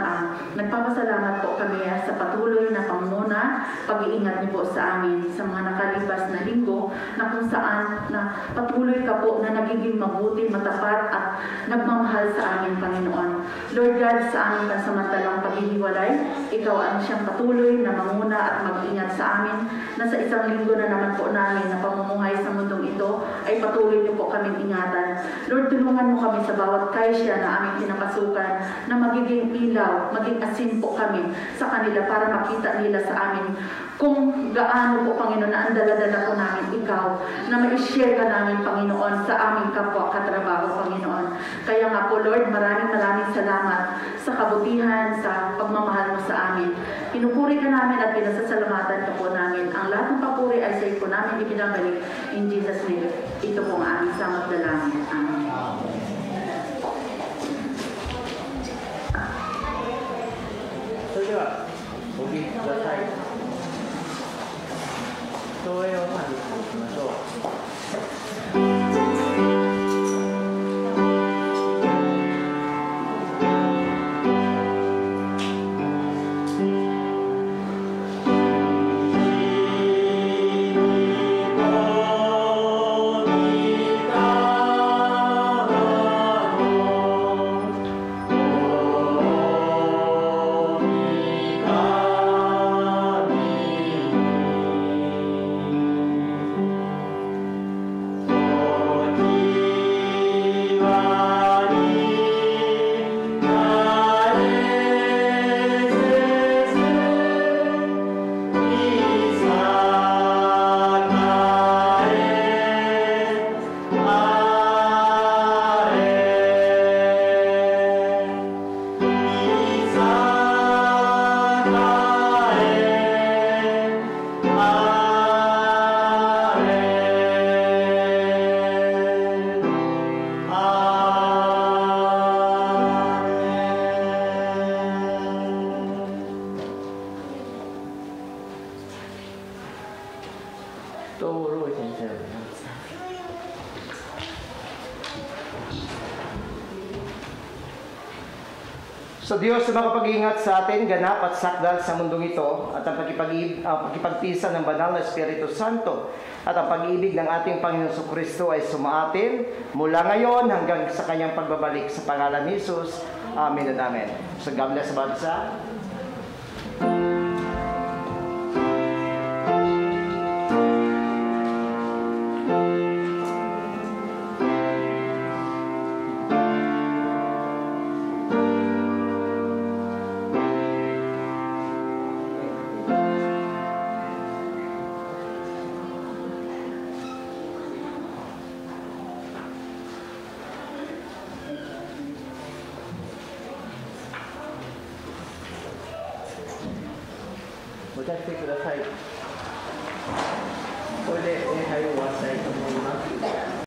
nagpapasalamat po kami sa patuloy na pangunguna, pag-iingat niyo po sa amin sa mga nakalipas na linggo na kung saan na patuloy ka po na nagiging mabuti, matapat at nagmamahal sa amin, Panginoon. Lord God, sa aming pansamantalang paghihiwalay, ikaw ang siyang patuloy na manguna at mag-ingat sa amin na sa isang linggo na naman po namin na pamumuhay sa mundong ito ay patuloy niyo po kaming ingatan. Lord, tulungan mo kami sa bawat kaisya na aming pinapasukan na magiging ilaw, maging asin po kami sa kanila para makita nila sa amin kung gaano po, Panginoon, na ang dala-dala po namin ikaw, na ma-share ka namin, Panginoon, sa aming kapwa katrabaho, Panginoon. Kaya nga po, Lord, maraming salamat sa kabutihan, sa pagmamahal mo sa amin. Pinupuri ka namin at pinasasalamatan ka po namin. Ang lahat ng papuri ay sa iyo po namin ibinabalik in Jesus' name. Ito po ang aming samot dalangin. Amen. それではお聞きください。共演を管理していきましょう。So Diyos na makapag-ingat sa atin, ganap at sakdal sa mundong ito at ang pagkipagpisa ng banal na Espiritu Santo at ang pag-ibig ng ating Panginoon Kristo ay sumaatin mula ngayon hanggang sa kanyang pagbabalik sa pangalan ni Jesus. Amen and amen. So God bless about saお茶してください。これで礼拝を終わりたいと思います。